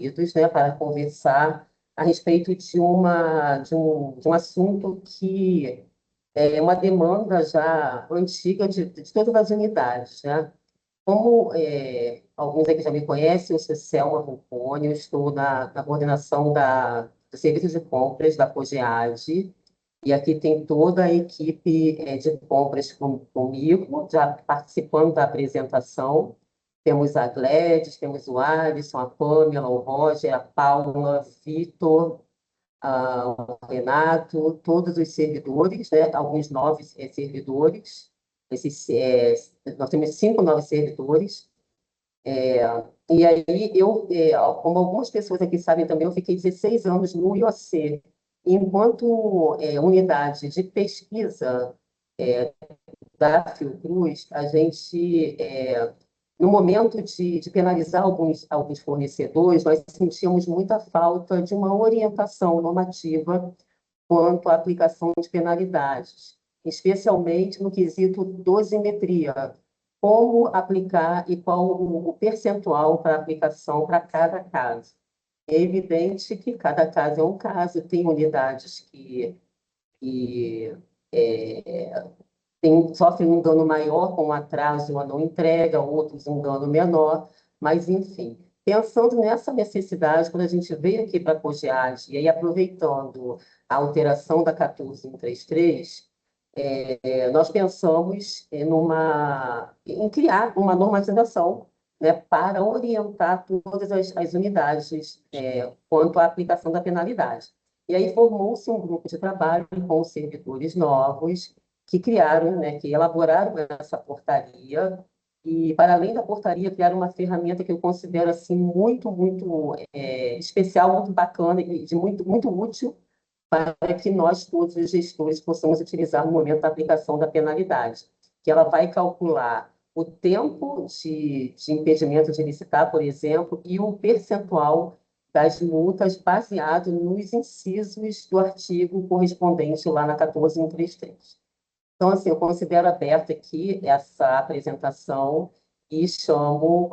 Unidos, né, para conversar a respeito de um assunto que é uma demanda já antiga de todas as unidades, né? Como alguns aqui já me conhecem, eu sou Selma Volpone, eu estou na coordenação do Serviço de Compras da COGEAD, e aqui tem toda a equipe de compras comigo, já participando da apresentação. Temos a Gladys, temos o Alisson, a Pamela, o Roger, a Paula, Vitor, o Renato, todos os servidores, né? Alguns novos servidores. Nós temos 5 novos servidores. E aí, como algumas pessoas aqui sabem também, eu fiquei 16 anos no IOC, enquanto unidade de pesquisa da Fiocruz, a gente, no momento de penalizar alguns fornecedores, nós sentíamos muita falta de uma orientação normativa quanto à aplicação de penalidades, especialmente no quesito dosimetria, como aplicar e qual o percentual para aplicação para cada caso. É evidente que cada caso é um caso, tem unidades que sofrem um dano maior com atraso ou não entrega, outros um dano menor, mas, enfim, pensando nessa necessidade, quando a gente veio aqui para a COGEAD, e aí aproveitando a alteração da 14133, nós pensamos em criar uma normatização, né, para orientar todas as unidades quanto à aplicação da penalidade. E aí formou-se um grupo de trabalho com os servidores novos, que criaram, né, que elaboraram essa portaria, e, para além da portaria, criaram uma ferramenta que eu considero assim, muito especial, muito bacana e muito útil para que nós, todos os gestores, possamos utilizar no momento da aplicação da penalidade, que ela vai calcular o tempo de impedimento de licitar, por exemplo, e o percentual das multas baseado nos incisos do artigo correspondente lá na 14133. Então, assim, eu considero aberta aqui essa apresentação e chamo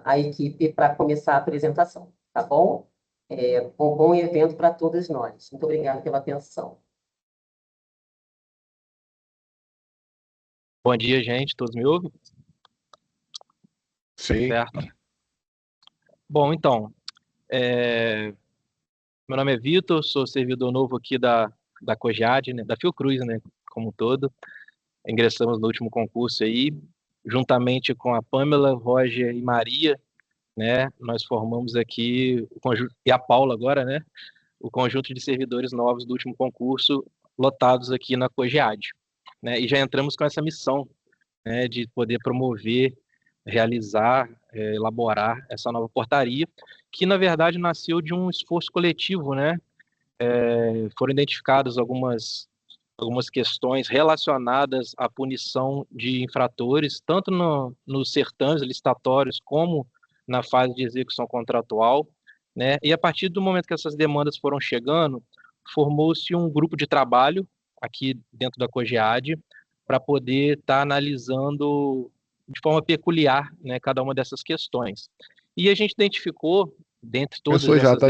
a equipe para começar a apresentação, tá bom? Um bom evento para todos nós. Muito obrigada pela atenção. Bom dia, gente. Todos me ouvem? Sim. Certo. Bom, então, meu nome é Vitor, sou servidor novo aqui da COGEAD, né, da Fiocruz, né, como um todo. Ingressamos no último concurso aí, juntamente com a Pamela, Roger e Maria, né, nós formamos aqui o conjunto, e a Paula agora, né, o conjunto de servidores novos do último concurso, lotados aqui na COGEAD, né, e já entramos com essa missão, né, de poder promover, realizar, elaborar essa nova portaria, que na verdade nasceu de um esforço coletivo, né? Foram identificadas algumas questões relacionadas à punição de infratores, tanto nos certames licitatórios como na fase de execução contratual, né? E a partir do momento que essas demandas foram chegando, formou-se um grupo de trabalho aqui dentro da COGEAD para poder estar analisando de forma peculiar, né, cada uma dessas questões. E a gente identificou, Começou já, tá?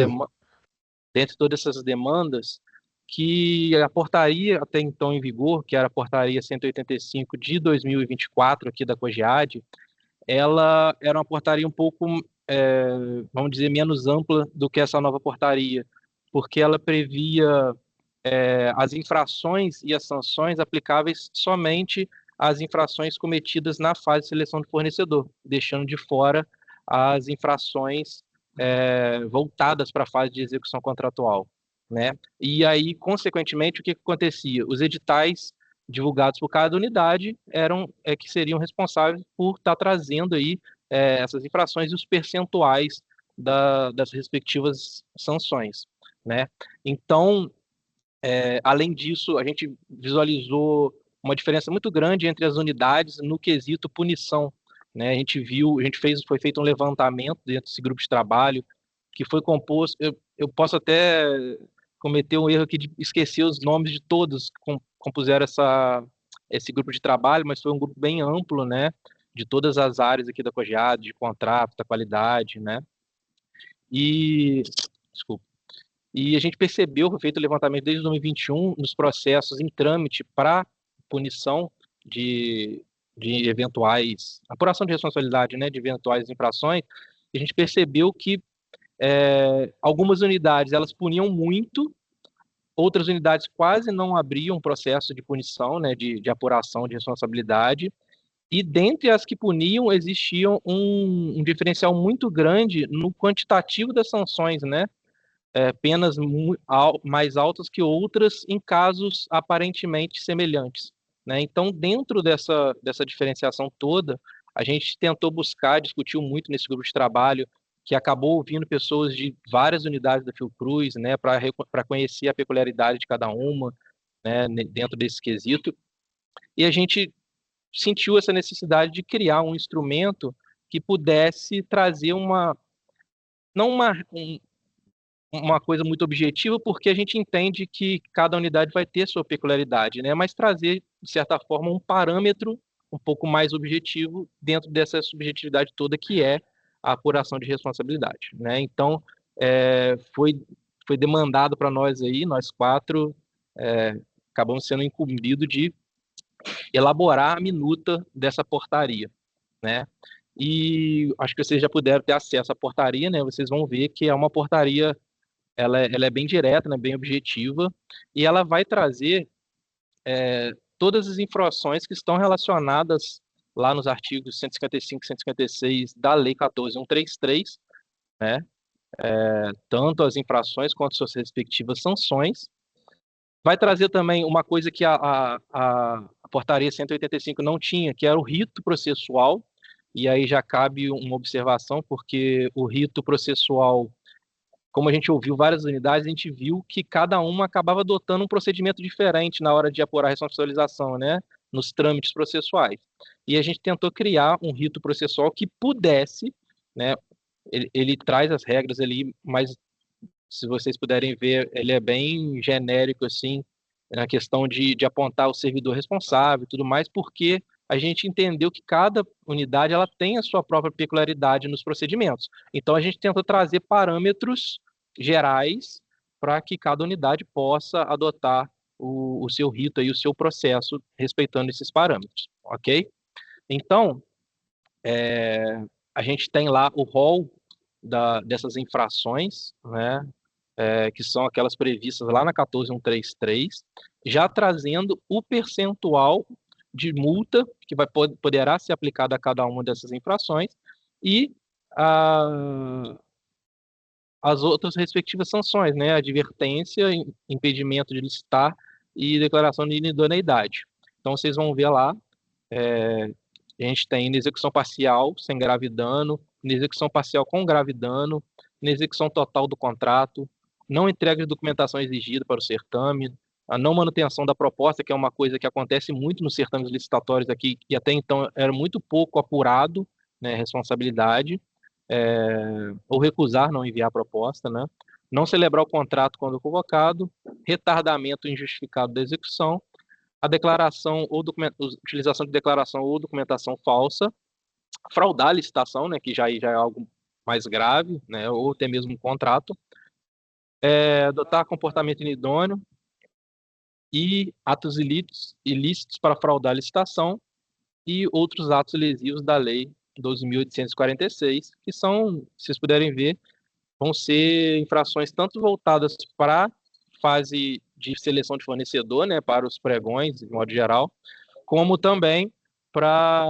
dentre todas essas demandas, que a portaria até então em vigor, que era a portaria 185 de 2024 aqui da COGEAD, ela era uma portaria um pouco, vamos dizer, menos ampla do que essa nova portaria, porque ela previa as infrações e as sanções aplicáveis somente às infrações cometidas na fase de seleção do fornecedor, deixando de fora as infrações voltadas para a fase de execução contratual, né? E aí, consequentemente, o que acontecia? Os editais divulgados por cada unidade que seriam responsáveis por estar trazendo aí essas infrações e os percentuais das respectivas sanções, né? Então, além disso, a gente visualizou uma diferença muito grande entre as unidades no quesito punição, né? Foi feito um levantamento dentro desse grupo de trabalho que foi composto. Eu posso até cometer um erro aqui de esquecer os nomes de todos que compuseram esse grupo de trabalho, mas foi um grupo bem amplo, né? De todas as áreas aqui da COGEAD, de contrato, da qualidade, né? E, desculpa, e a gente percebeu, foi feito o levantamento desde 2021, nos processos em trâmite para punição de eventuais, apuração de responsabilidade, né, de eventuais infrações, e a gente percebeu que algumas unidades elas puniam muito, outras unidades quase não abriam processo de punição, né, de apuração de responsabilidade, e dentre as que puniam existia um diferencial muito grande no quantitativo das sanções, né, penas mais altas que outras em casos aparentemente semelhantes, né? Então, dentro dessa diferenciação toda, a gente tentou buscar, discutiu muito nesse grupo de trabalho, que acabou ouvindo pessoas de várias unidades da Fiocruz, né, para conhecer a peculiaridade de cada uma, né, dentro desse quesito, e a gente sentiu essa necessidade de criar um instrumento que pudesse trazer não uma coisa muito objetiva, porque a gente entende que cada unidade vai ter sua peculiaridade, né? Mas trazer, de certa forma, um parâmetro um pouco mais objetivo dentro dessa subjetividade toda que é a apuração de responsabilidade, né? Então, foi demandado para nós aí, nós quatro, acabamos sendo incumbidos de elaborar a minuta dessa portaria, né? E acho que vocês já puderam ter acesso à portaria, né? Vocês vão ver que é uma portaria, ela é bem direta, né, bem objetiva, e ela vai trazer todas as infrações que estão relacionadas lá nos artigos 155 e 156 da Lei 14.133, né, tanto as infrações quanto suas respectivas sanções. Vai trazer também uma coisa que a portaria 185 não tinha, que era o rito processual, e aí já cabe uma observação, porque o rito processual, como a gente ouviu várias unidades, a gente viu que cada uma acabava adotando um procedimento diferente na hora de apurar a responsabilização, né, nos trâmites processuais. E a gente tentou criar um rito processual que pudesse, né, ele traz as regras ali, mas se vocês puderem ver, ele é bem genérico, assim, na questão de apontar o servidor responsável e tudo mais, porque a gente entendeu que cada unidade ela tem a sua própria peculiaridade nos procedimentos. Então, a gente tentou trazer parâmetros gerais para que cada unidade possa adotar o seu rito e o seu processo respeitando esses parâmetros, ok? Então, a gente tem lá o rol dessas infrações, né, que são aquelas previstas lá na 14.133, já trazendo o percentual de multa que poderá ser aplicada a cada uma dessas infrações e as outras respectivas sanções, né? Advertência, impedimento de licitar e declaração de inidoneidade. Então, vocês vão ver lá, a gente tem execução parcial sem grave dano, execução parcial com grave dano, execução total do contrato, não entrega de documentação exigida para o certame, a não manutenção da proposta, que é uma coisa que acontece muito nos certames licitatórios aqui, e até então era muito pouco apurado, né, responsabilidade, ou recusar não enviar a proposta, né, não celebrar o contrato quando convocado, retardamento injustificado da execução, a declaração ou utilização de declaração ou documentação falsa, fraudar a licitação, né, que já é algo mais grave, né, ou até mesmo um contrato, adotar comportamento inidôneo e atos ilícitos para fraudar a licitação e outros atos lesivos da Lei 12.846, que são, se vocês puderem ver, vão ser infrações tanto voltadas para a fase de seleção de fornecedor, né, para os pregões, de modo geral, como também para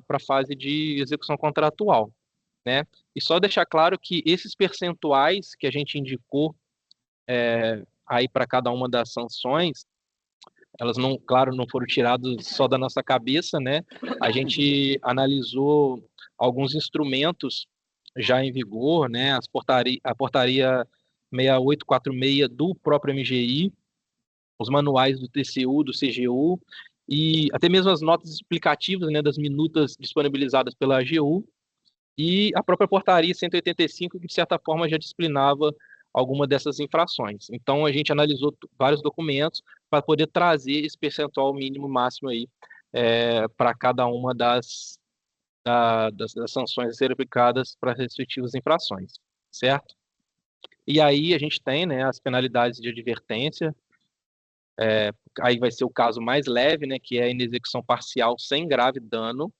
a fase de execução contratual, né? E só deixar claro que esses percentuais que a gente indicou aí para cada uma das sanções, elas não, claro, não foram tiradas só da nossa cabeça, né? A gente analisou alguns instrumentos já em vigor, né? A portaria 6846 do próprio MGI, os manuais do TCU, do CGU, e até mesmo as notas explicativas, né, das minutas disponibilizadas pela AGU, e a própria portaria 185, que de certa forma já disciplinava alguma dessas infrações. Então a gente analisou vários documentos para poder trazer esse percentual mínimo máximo aí para cada uma das das sanções a serem aplicadas para as respectivas infrações, certo? E aí a gente tem, né, as penalidades de advertência, aí vai ser o caso mais leve, né, que é a inexecução parcial sem grave dano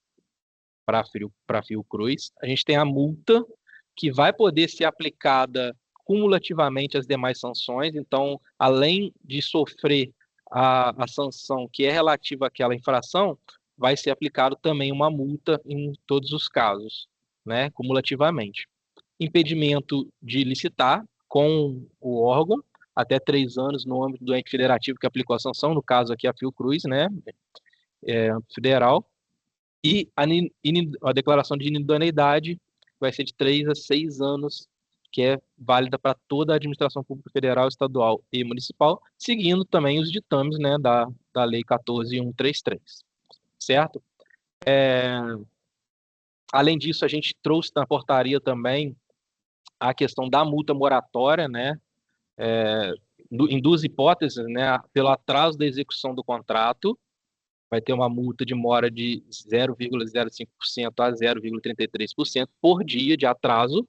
para Fiocruz. A gente tem a multa, que vai poder ser aplicada cumulativamente às demais sanções. Então, além de sofrer a sanção que é relativa àquela infração, vai ser aplicado também uma multa em todos os casos, né, cumulativamente. Impedimento de licitar com o órgão, até 3 anos no âmbito do ente federativo que aplicou a sanção, no caso aqui a Fiocruz, né, federal, e a declaração de inidoneidade vai ser de 3 a 6 anos, que é válida para toda a administração pública federal, estadual e municipal, seguindo também os ditames, né, da Lei 14.133, certo? Além disso, a gente trouxe na portaria também a questão da multa moratória, né, em 2 hipóteses, né, pelo atraso da execução do contrato, vai ter uma multa de mora de 0,05% a 0,33% por dia de atraso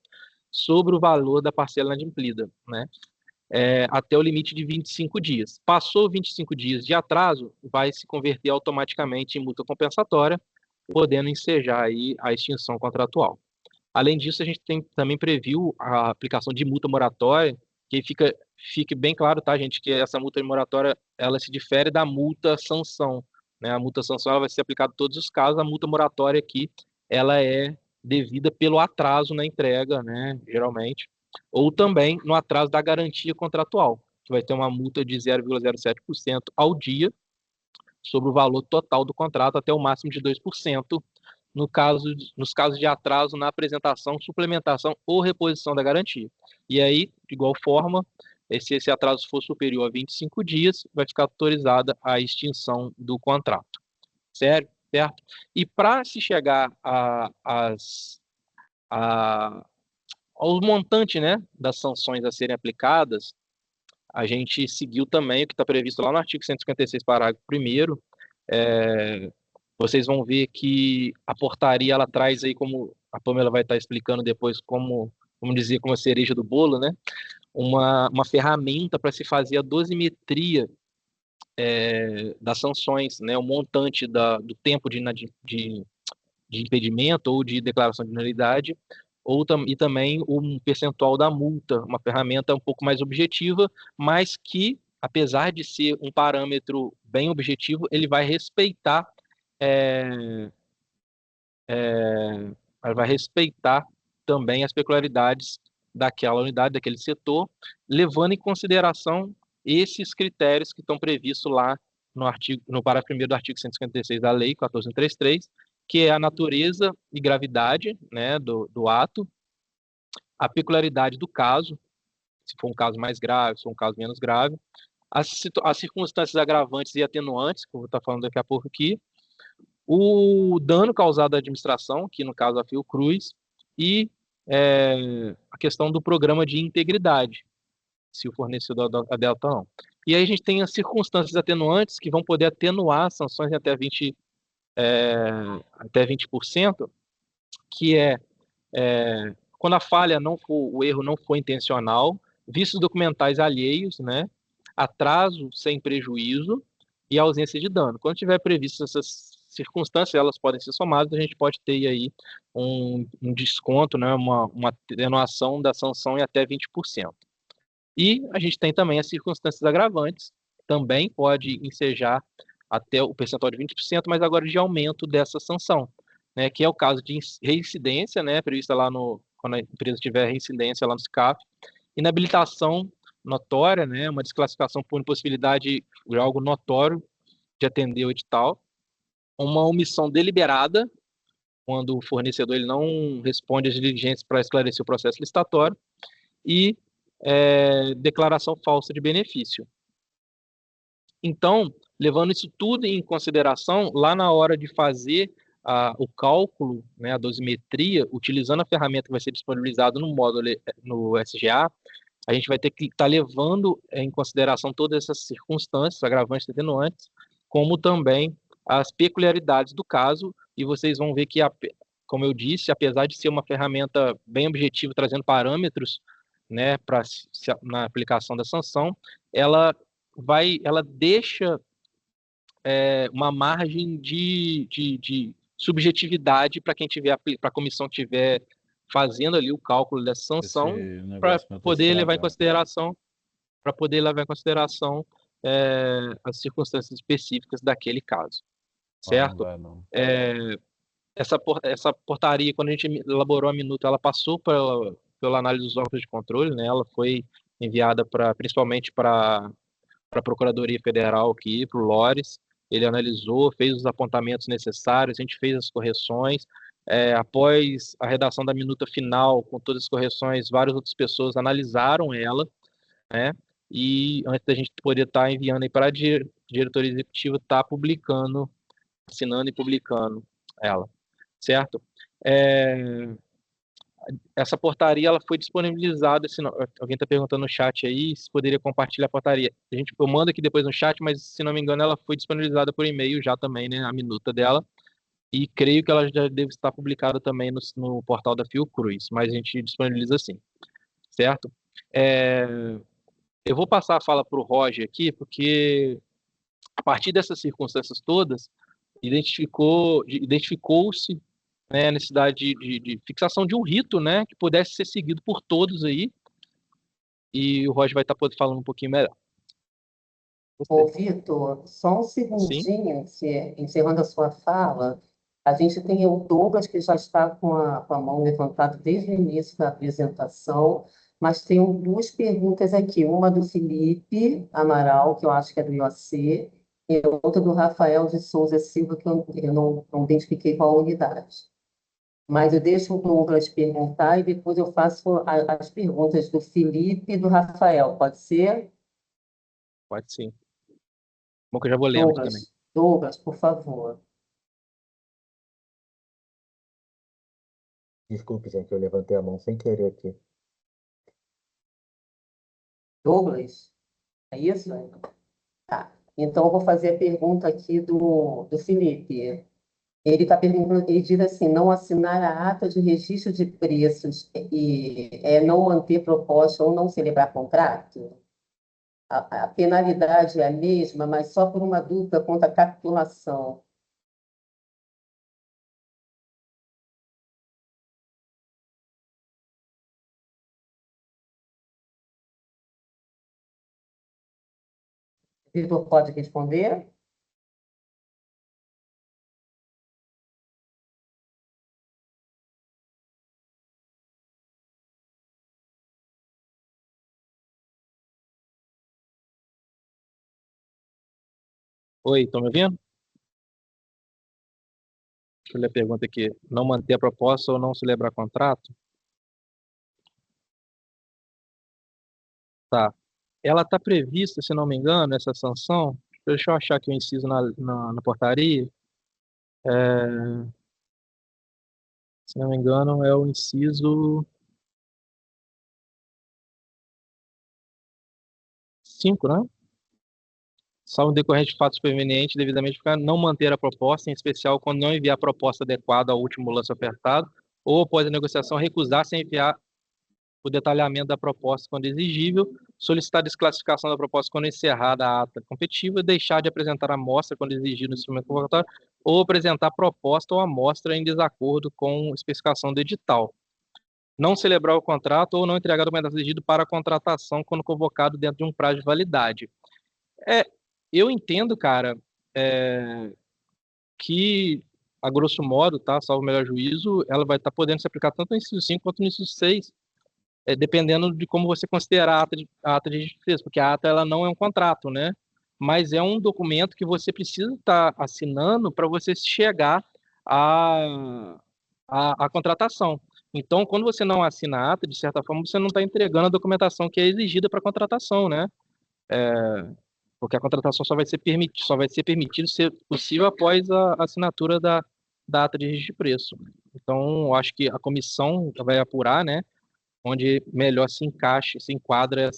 sobre o valor da parcela inadimplida, né? Até o limite de 25 dias. Passou 25 dias de atraso, vai se converter automaticamente em multa compensatória, podendo ensejar aí a extinção contratual. Além disso, a gente também previu a aplicação de multa moratória, que fique bem claro, tá, gente, que essa multa moratória ela se difere da multa sanção, né? A multa sanção ela vai ser aplicada em todos os casos, a multa moratória aqui ela é devida pelo atraso na entrega, né, geralmente, ou também no atraso da garantia contratual, que vai ter uma multa de 0,07% ao dia sobre o valor total do contrato até o máximo de 2% nos casos de atraso na apresentação, suplementação ou reposição da garantia. E aí, de igual forma, se esse atraso for superior a 25 dias, vai ficar autorizada a extinção do contrato. Certo? E para se chegar aos montantes, né, das sanções a serem aplicadas, a gente seguiu também o que está previsto lá no artigo 156, parágrafo 1º. Vocês vão ver que a portaria ela traz aí, como a Pamela vai estar explicando depois, como dizer, como a cereja do bolo, né? Uma ferramenta para se fazer a dosimetria das sanções, né? O montante do tempo de impedimento ou de declaração de nulidade, e também um percentual da multa, uma ferramenta um pouco mais objetiva, mas que, apesar de ser um parâmetro bem objetivo, ele vai respeitar também as peculiaridades daquela unidade, daquele setor, levando em consideração esses critérios que estão previstos lá no parágrafo 1º do artigo 156 da Lei 14.133, que é a natureza e gravidade, né, do ato, a peculiaridade do caso, se for um caso mais grave, se for um caso menos grave, as circunstâncias agravantes e atenuantes, que eu vou estar falando daqui a pouco aqui, o dano causado à administração, que no caso a Fiocruz, e a questão do programa de integridade, se o fornecedor adota ou não. E aí a gente tem as circunstâncias atenuantes que vão poder atenuar as sanções até 20%, que quando a falha o erro não for intencional, vícios documentais alheios, né, atraso sem prejuízo e ausência de dano. Quando tiver previsto essas circunstâncias, elas podem ser somadas, a gente pode ter aí um desconto, né, uma atenuação da sanção em até 20%. E a gente tem também as circunstâncias agravantes, também pode ensejar até o percentual de 20%, mas agora de aumento dessa sanção, né, que é o caso de reincidência, né, prevista lá quando a empresa tiver reincidência lá no SCAF, inabilitação notória, né, uma desclassificação por impossibilidade de algo notório de atender o edital, uma omissão deliberada, quando o fornecedor ele não responde às diligências para esclarecer o processo licitatório, e declaração falsa de benefício. Então, levando isso tudo em consideração, lá na hora de fazer o cálculo, né, a dosimetria, utilizando a ferramenta que vai ser disponibilizada no módulo no SGA, a gente vai ter que estar levando em consideração todas essas circunstâncias, agravantes e atenuantes, como também as peculiaridades do caso, e vocês vão ver que como eu disse, apesar de ser uma ferramenta bem objetiva, trazendo parâmetros, né, na aplicação da sanção, ela deixa uma margem de subjetividade para quem tiver, para a comissão que estiver fazendo ali o cálculo dessa Esse sanção, para negócio meu tá poder levar em estragado. consideração, as circunstâncias específicas daquele caso, Não certo? vai, não. Essa portaria, quando a gente elaborou a minuta, ela passou pela análise dos órgãos de controle, né? Ela foi enviada principalmente para a Procuradoria Federal aqui, para o Lores. Ele analisou, fez os apontamentos necessários, a gente fez as correções. Após a redação da minuta final, com todas as correções, várias outras pessoas analisaram ela, né? E antes da gente poder estar enviando aí para a diretoria executiva, estar publicando, assinando e publicando ela, certo? Essa portaria ela foi disponibilizada. Alguém está perguntando no chat aí se poderia compartilhar a portaria. Eu mando aqui depois no chat, mas se não me engano, ela foi disponibilizada por e-mail já também, né? A minuta dela. E creio que ela já deve estar publicada também no portal da Fiocruz, mas a gente disponibiliza assim, certo? Eu vou passar a fala para o Roger aqui, porque a partir dessas circunstâncias todas, identificou-se, né, a necessidade de fixação de um rito, né, que pudesse ser seguido por todos aí, e o Roger vai estar falando um pouquinho melhor. Ô, Vitor, só um Sim, segundinho, encerrando a sua fala, a gente tem o Douglas, que já está com a mão levantada desde o início da apresentação, mas tem duas perguntas aqui, uma do Felipe Amaral, que eu acho que é do IOC, e outra do Rafael de Souza Silva, que eu não identifiquei qual a unidade. Mas eu deixo o Douglas perguntar e depois eu faço as perguntas do Felipe e do Rafael, pode ser? pode sim. Bom que eu já vou lendo aqui também. Douglas, por favor. Desculpe, gente, eu levantei a mão sem querer aqui. Douglas, é isso? Tá. Então, eu vou fazer a pergunta aqui do Felipe. Ele está perguntando, ele diz assim, não assinar a ata de registro de preços e não manter proposta ou não celebrar contrato? A penalidade é a mesma, mas só por uma dúvida quanto à capitulação. Vitor pode responder? Oi, estão me ouvindo? Deixa eu ler a pergunta aqui. Não manter a proposta ou não celebrar contrato? Tá. Ela está prevista, se não me engano, essa sanção. Deixa eu achar aqui o inciso na portaria. Se não me engano, é o inciso 5, né? Salvo decorrente de fatos supervenientes, devidamente ficar não manter a proposta, em especial quando não enviar a proposta adequada ao último lance ofertado, ou após a negociação recusar-se a enviar o detalhamento da proposta quando exigível, solicitar desclassificação da proposta quando encerrada a ata competitiva, deixar de apresentar a amostra quando exigido no instrumento convocatório, ou apresentar a proposta ou amostra em desacordo com a especificação do edital. Não celebrar o contrato ou não entregar a documentação exigida para a contratação quando convocado dentro de um prazo de validade. Eu entendo, cara, que, a grosso modo, tá, salvo o melhor juízo, ela vai estar podendo se aplicar tanto no inciso 5 quanto no inciso 6, dependendo de como você considerar a ata de registro de preço, porque a ata ela não é um contrato, né? Mas é um documento que você precisa estar assinando para você chegar à contratação. Então, quando você não assina a ata, de certa forma, você não está entregando a documentação que é exigida para a contratação, né? Porque a contratação só vai ser permitido ser possível após a assinatura da ata de registro de preço. Então, eu acho que a comissão vai apurar, né, onde melhor se enquadra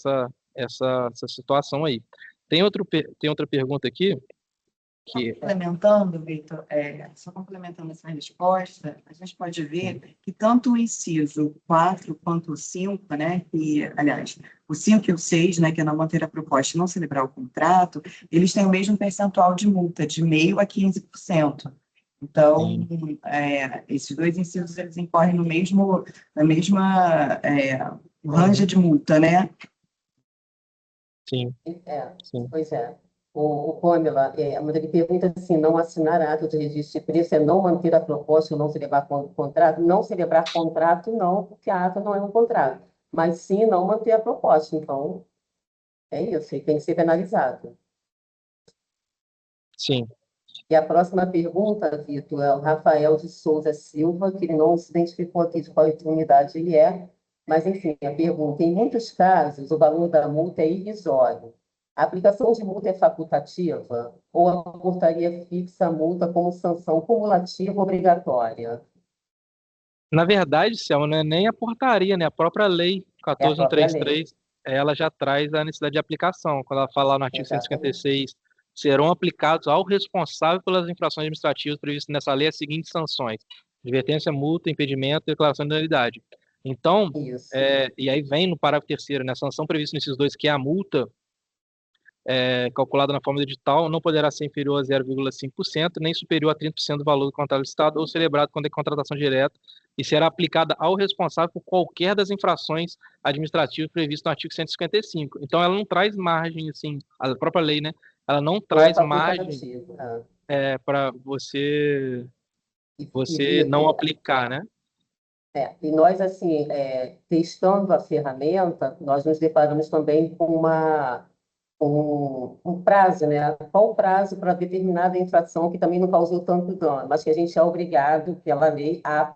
essa situação aí. Tem outra pergunta aqui, que Complementando, Vitor, só complementando essa resposta, a gente pode ver que tanto o inciso 4 quanto o 5, né, que, aliás, o 5 e o 6, né, que é não manter a proposta e não celebrar o contrato, eles têm o mesmo percentual de multa, de 0,5% a 15%. Então, esses dois incisos, eles incorrem na mesma ranja de multa, né? sim, É, sim. pois é. O Pamela, mas ele pergunta assim, não assinar ato de registro de preço é não manter a proposta ou não celebrar contrato? Não celebrar contrato, não, porque a ata não é um contrato. Mas sim não manter a proposta. Então, é isso, ele tem que ser penalizado. Sim. E a próxima pergunta, Vitor, é o Rafael de Souza Silva, que ele não se identificou aqui de qual unidade ele é, mas, enfim, a pergunta: em muitos casos, o valor da multa é irrisório. A aplicação de multa é facultativa ou a portaria fixa a multa como sanção cumulativa obrigatória? Na verdade, Selma, não é nem a portaria, né? A própria lei É a própria lei, 14.133, ela já traz a necessidade de aplicação. Quando ela fala lá no artigo exatamente. 156, serão aplicados ao responsável pelas infrações administrativas previstas nessa lei as seguintes sanções: advertência, multa, impedimento, declaração de nulidade. Então, Isso. e aí vem no parágrafo terceiro, né? A sanção prevista nesses dois, que é a multa, calculada na forma do edital, não poderá ser inferior a 0,5%, nem superior a 30% do valor do contrato licitado ou celebrado quando é contratação direta, e será aplicada ao responsável por qualquer das infrações administrativas previstas no artigo 155. Então, ela não traz margem, assim, a própria lei, né? Ela não Não é traz margem facultativo. Ah. para você, E, você não Vitor, aplicar, né? E nós, assim, testando a ferramenta, nós nos deparamos também com um prazo, né? Qual o prazo para determinada infração que também não causou tanto dano, mas que a gente é obrigado, pela lei, a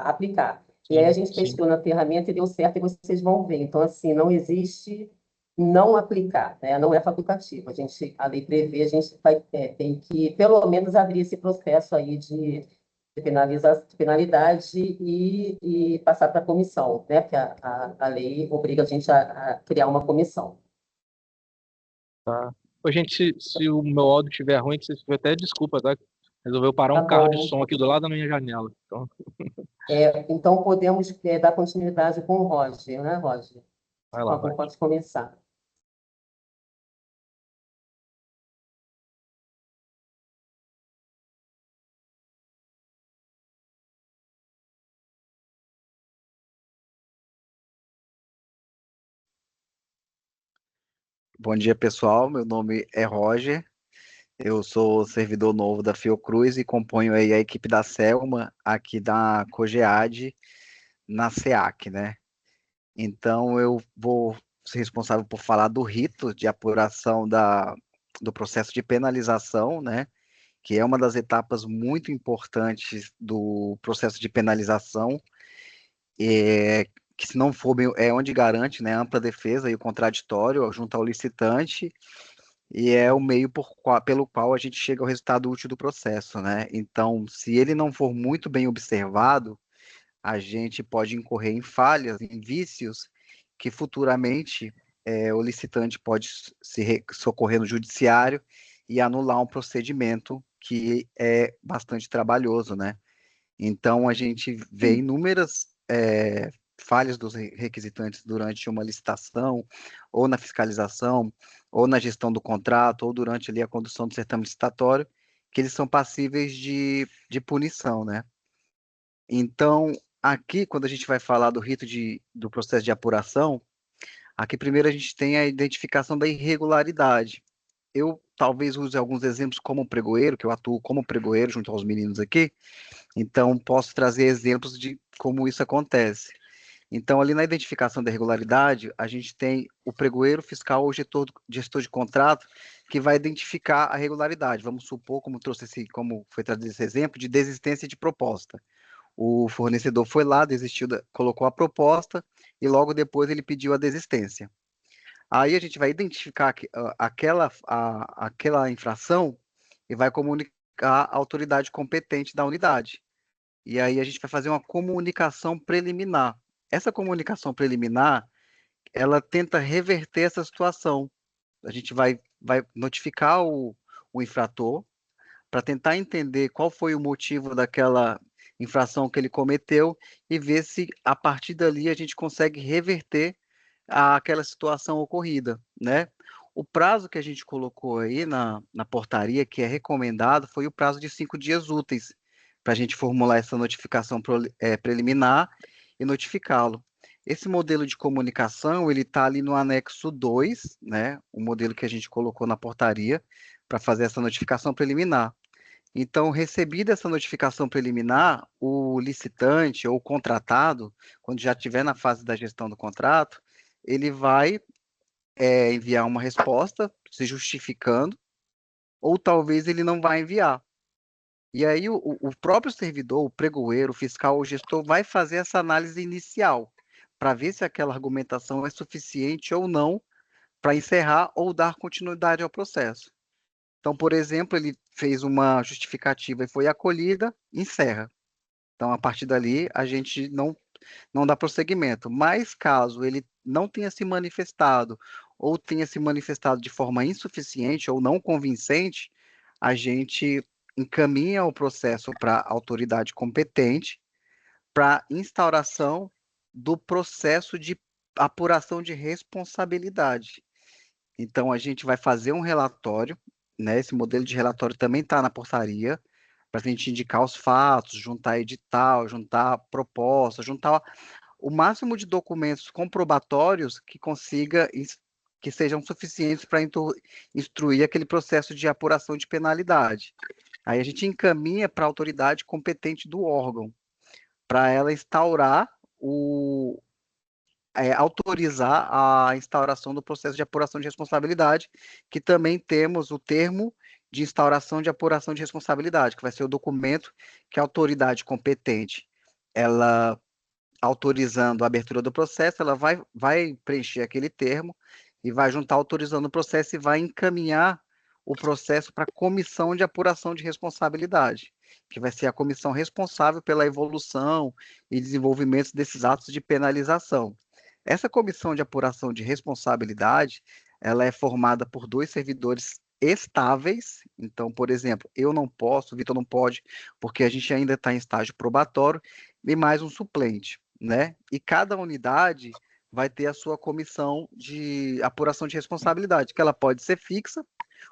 aplicar. E aí a Sim, gente sim. testou na ferramenta e deu certo, e vocês vão ver. Então, assim, não existe não aplicar, né? Não é facultativo. A lei prevê, a gente tem que, pelo menos, abrir esse processo aí de penalidade e passar para a comissão, né? Porque a lei obriga a gente a criar uma comissão. Tá. Ô, gente, se o meu áudio estiver ruim, vocês até desculpa, tá? Resolveu parar Tá um carro de bom. som aqui do lado da minha janela. Então, Então, podemos dar continuidade com o Roger, né, Roger? vai Por lá, favor, vai. pode começar. Bom dia, pessoal. Meu nome é Roger. Eu sou servidor novo da Fiocruz e componho aí a equipe da Selma aqui da COGEAD na SEAC, né? Então eu vou ser responsável por falar do rito de apuração do processo de penalização, né? Que é uma das etapas muito importantes do processo de penalização, que se não for bem, é onde garante, né, ampla defesa e o contraditório junto ao licitante, e é o meio pelo qual a gente chega ao resultado útil do processo, né? Então, se ele não for muito bem observado, a gente pode incorrer em falhas, em vícios, que futuramente o licitante pode socorrer no judiciário e anular um procedimento que é bastante trabalhoso, né? Então, a gente vê inúmeras falhas dos requisitantes durante uma licitação, ou na fiscalização, ou na gestão do contrato, ou durante ali a condução do certame licitatório, que eles são passíveis de punição, né? Então, aqui, quando a gente vai falar do rito do processo de apuração, aqui primeiro a gente tem a identificação da irregularidade. Eu talvez use alguns exemplos como pregoeiro, que eu atuo como pregoeiro junto aos meninos aqui, então posso trazer exemplos de como isso acontece. Então, ali na identificação da irregularidade, a gente tem o pregoeiro fiscal ou gestor de contrato que vai identificar a regularidade. Vamos supor, como foi trazido esse exemplo, de desistência de proposta. O fornecedor foi lá, desistiu, colocou a proposta e logo depois ele pediu a desistência. Aí a gente vai identificar aquela infração e vai comunicar à autoridade competente da unidade. E aí a gente vai fazer uma comunicação preliminar. Essa comunicação preliminar, ela tenta reverter essa situação. A gente vai notificar o o infrator, para tentar entender qual foi o motivo daquela infração que ele cometeu e ver se a partir dali a gente consegue reverter aquela situação ocorrida, né? O prazo que a gente colocou aí na portaria, que é recomendado, foi o prazo de 5 dias úteis para a gente formular essa notificação preliminar e notificá-lo. Esse modelo de comunicação, ele está ali no anexo 2, né? O modelo que a gente colocou na portaria para fazer essa notificação preliminar. Então, recebida essa notificação preliminar, o licitante ou o contratado, quando já estiver na fase da gestão do contrato, ele vai enviar uma resposta se justificando, ou talvez ele não vai enviar. E aí o próprio servidor, o pregoeiro, o fiscal, o gestor vai fazer essa análise inicial para ver se aquela argumentação é suficiente ou não para encerrar ou dar continuidade ao processo. Então, por exemplo, ele fez uma justificativa e foi acolhida, encerra. Então, a partir dali, a gente não dá prosseguimento. Mas, caso ele não tenha se manifestado ou tenha se manifestado de forma insuficiente ou não convincente, a gente encaminha o processo para a autoridade competente para instauração do processo de apuração de responsabilidade. Então, a gente vai fazer um relatório, né? Esse modelo de relatório também está na portaria, para a gente indicar os fatos, juntar edital, juntar proposta, juntar o máximo de documentos comprobatórios que consiga, que sejam suficientes para instruir aquele processo de apuração de penalidade. Aí a gente encaminha para a autoridade competente do órgão, para ela instaurar autorizar a instauração do processo de apuração de responsabilidade, que também temos o termo de instauração de apuração de responsabilidade, que vai ser o documento que a autoridade competente, ela autorizando a abertura do processo, ela vai preencher aquele termo e vai juntar autorizando o processo e vai encaminhar o processo para a comissão de apuração de responsabilidade, que vai ser a comissão responsável pela evolução e desenvolvimento desses atos de penalização. Essa comissão de apuração de responsabilidade, ela é formada por 2 servidores estáveis. Então, por exemplo, eu não posso, o Vitor não pode, porque a gente ainda está em estágio probatório, e mais um suplente, né? E cada unidade vai ter a sua comissão de apuração de responsabilidade, que ela pode ser fixa.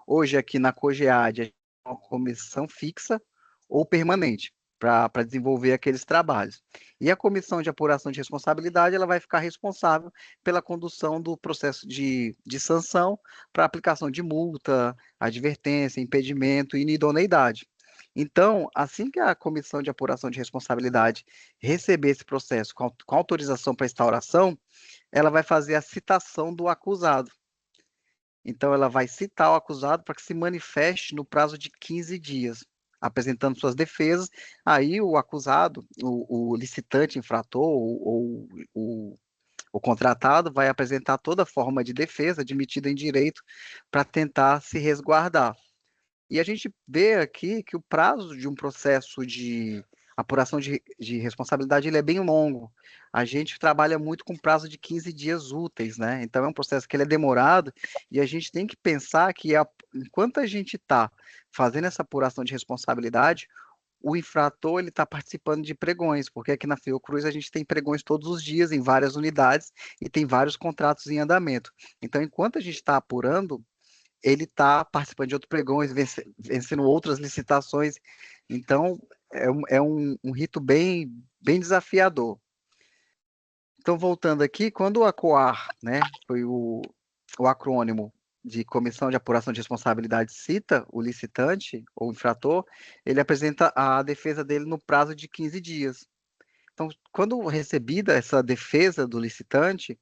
Hoje, aqui na COGEAD, a gente tem uma comissão fixa ou permanente para desenvolver aqueles trabalhos. E a comissão de apuração de responsabilidade, ela vai ficar responsável pela condução do processo de sanção para aplicação de multa, advertência, impedimento e inidoneidade. Então, assim que a comissão de apuração de responsabilidade receber esse processo com autorização para instauração, ela vai fazer a citação do acusado. Então, ela vai citar o acusado para que se manifeste no prazo de 15 dias, apresentando suas defesas. Aí, o acusado, o licitante infrator ou o contratado vai apresentar toda forma de defesa admitida em direito para tentar se resguardar. E a gente vê aqui que o prazo de um processo de apuração de responsabilidade ele é bem longo. A gente trabalha muito com prazo de 15 dias úteis, né? Então é um processo que ele é demorado e a gente tem que pensar que enquanto a gente está fazendo essa apuração de responsabilidade, o infrator ele está participando de pregões, porque aqui na Fiocruz a gente tem pregões todos os dias em várias unidades e tem vários contratos em andamento. Então, enquanto a gente está apurando, ele está participando de outros pregões, vencendo outras licitações. Então, é um rito bem desafiador. Então, voltando aqui, quando o ACOAR, né, foi o acrônimo de Comissão de Apuração de Responsabilidade, cita o licitante ou infrator, ele apresenta a defesa dele no prazo de 15 dias. Então, quando recebida essa defesa do licitante,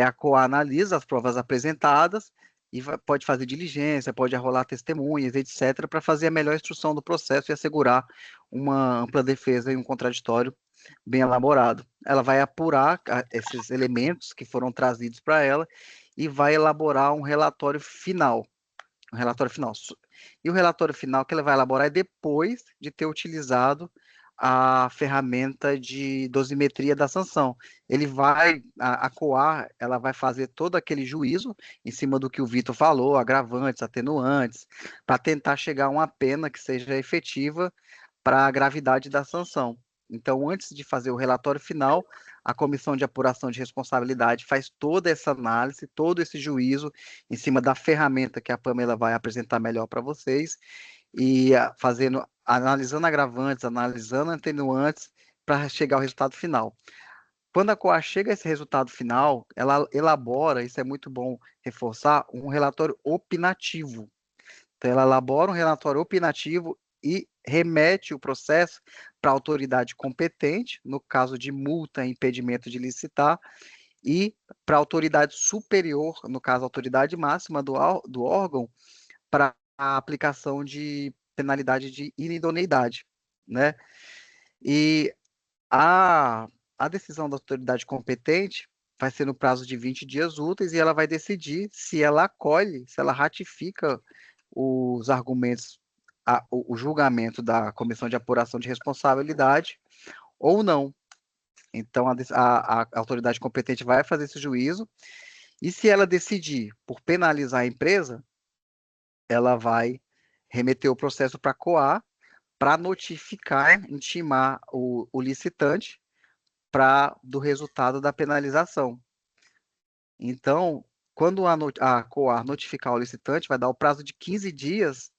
a COA analisa as provas apresentadas e pode fazer diligência, pode arrolar testemunhas, etc., para fazer a melhor instrução do processo e assegurar uma ampla defesa e um contraditório bem elaborado. Ela vai apurar esses elementos que foram trazidos para ela e vai elaborar um relatório final. E o relatório final que ela vai elaborar é depois de ter utilizado a ferramenta de dosimetria da sanção. Ele vai, a COAR, ela vai fazer todo aquele juízo em cima do que o Vitor falou, agravantes, atenuantes, para tentar chegar a uma pena que seja efetiva para a gravidade da sanção. Então, antes de fazer o relatório final, a comissão de apuração de responsabilidade faz toda essa análise, todo esse juízo em cima da ferramenta que a Pamela vai apresentar melhor para vocês, e analisando agravantes, analisando atenuantes, para chegar ao resultado final. Quando a COA chega a esse resultado final, ela elabora, isso é muito bom reforçar, um relatório opinativo. Então, ela elabora um relatório opinativo e remete o processo para a autoridade competente, no caso de multa e impedimento de licitar, e para a autoridade superior, no caso, a autoridade máxima do órgão, para a aplicação de penalidade de inidoneidade, né? E a decisão da autoridade competente vai ser no prazo de 20 dias úteis e ela vai decidir se ela acolhe, se ela ratifica os argumentos, o julgamento da Comissão de Apuração de Responsabilidade ou não. Então, a autoridade competente vai fazer esse juízo e se ela decidir por penalizar a empresa, ela vai remeter o processo para a COAR para notificar, intimar o licitante do resultado da penalização. Então, quando a COAR notificar o licitante, vai dar o prazo de 15 dias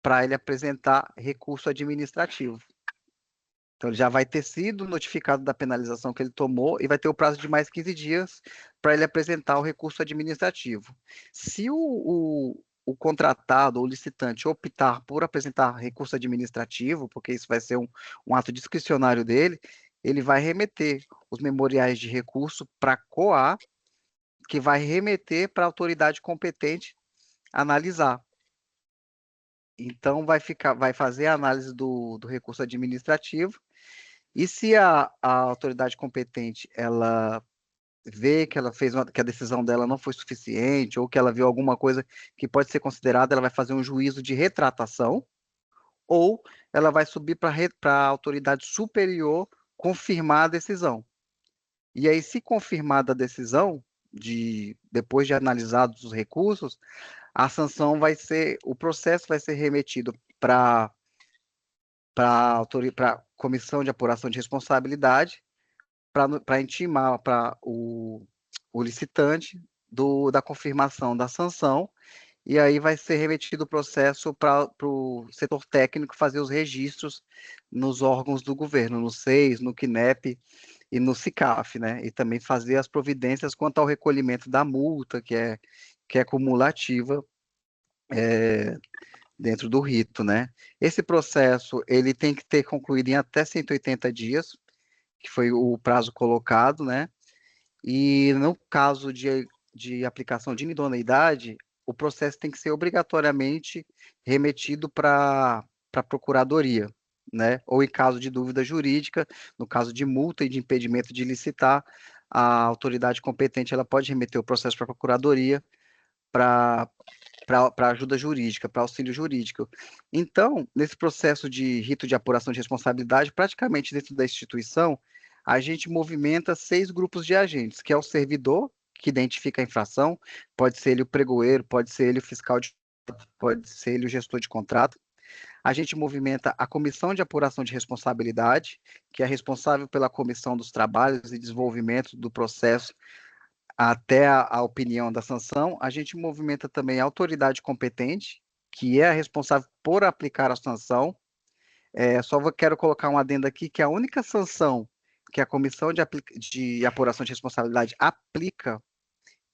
para ele apresentar recurso administrativo. Então, ele já vai ter sido notificado da penalização que ele tomou e vai ter o prazo de mais 15 dias para ele apresentar o recurso administrativo. Se o contratado ou licitante optar por apresentar recurso administrativo, porque isso vai ser um ato discricionário dele, ele vai remeter os memoriais de recurso para a COAR, que vai remeter para a autoridade competente analisar. Então, vai fazer a análise do recurso administrativo, e se a autoridade competente ela vê que ela que a decisão dela não foi suficiente, ou que ela viu alguma coisa que pode ser considerada, ela vai fazer um juízo de retratação, ou ela vai subir para a autoridade superior confirmar a decisão. E aí, se confirmada a decisão, depois de analisados os recursos, a sanção o processo vai ser remetido para a Comissão de Apuração de Responsabilidade, para intimar para o licitante da confirmação da sanção, e aí vai ser remetido o processo para o setor técnico fazer os registros nos órgãos do governo, no SEIS, no CNEP e no SICAF, né? E também fazer as providências quanto ao recolhimento da multa, que é cumulativa, dentro do rito, né? Esse processo, ele tem que ter concluído em até 180 dias, que foi o prazo colocado, né? E no caso de aplicação de inidoneidade, o processo tem que ser obrigatoriamente remetido para a procuradoria, né? Ou em caso de dúvida jurídica, no caso de multa e de impedimento de licitar, a autoridade competente ela pode remeter o processo para a procuradoria para ajuda jurídica, para auxílio jurídico. Então, nesse processo de rito de apuração de responsabilidade, praticamente dentro da instituição, a gente movimenta 6 grupos de agentes, que é o servidor, que identifica a infração, pode ser ele o pregoeiro, pode ser ele o fiscal, pode ser ele o gestor de contrato. A gente movimenta a comissão de apuração de responsabilidade, que é responsável pela comissão dos trabalhos e desenvolvimento do processo até a opinião da sanção. A gente movimenta também a autoridade competente, que é a responsável por aplicar a sanção. Quero colocar um adendo aqui, que a única sanção que a Comissão de Apuração de Responsabilidade aplica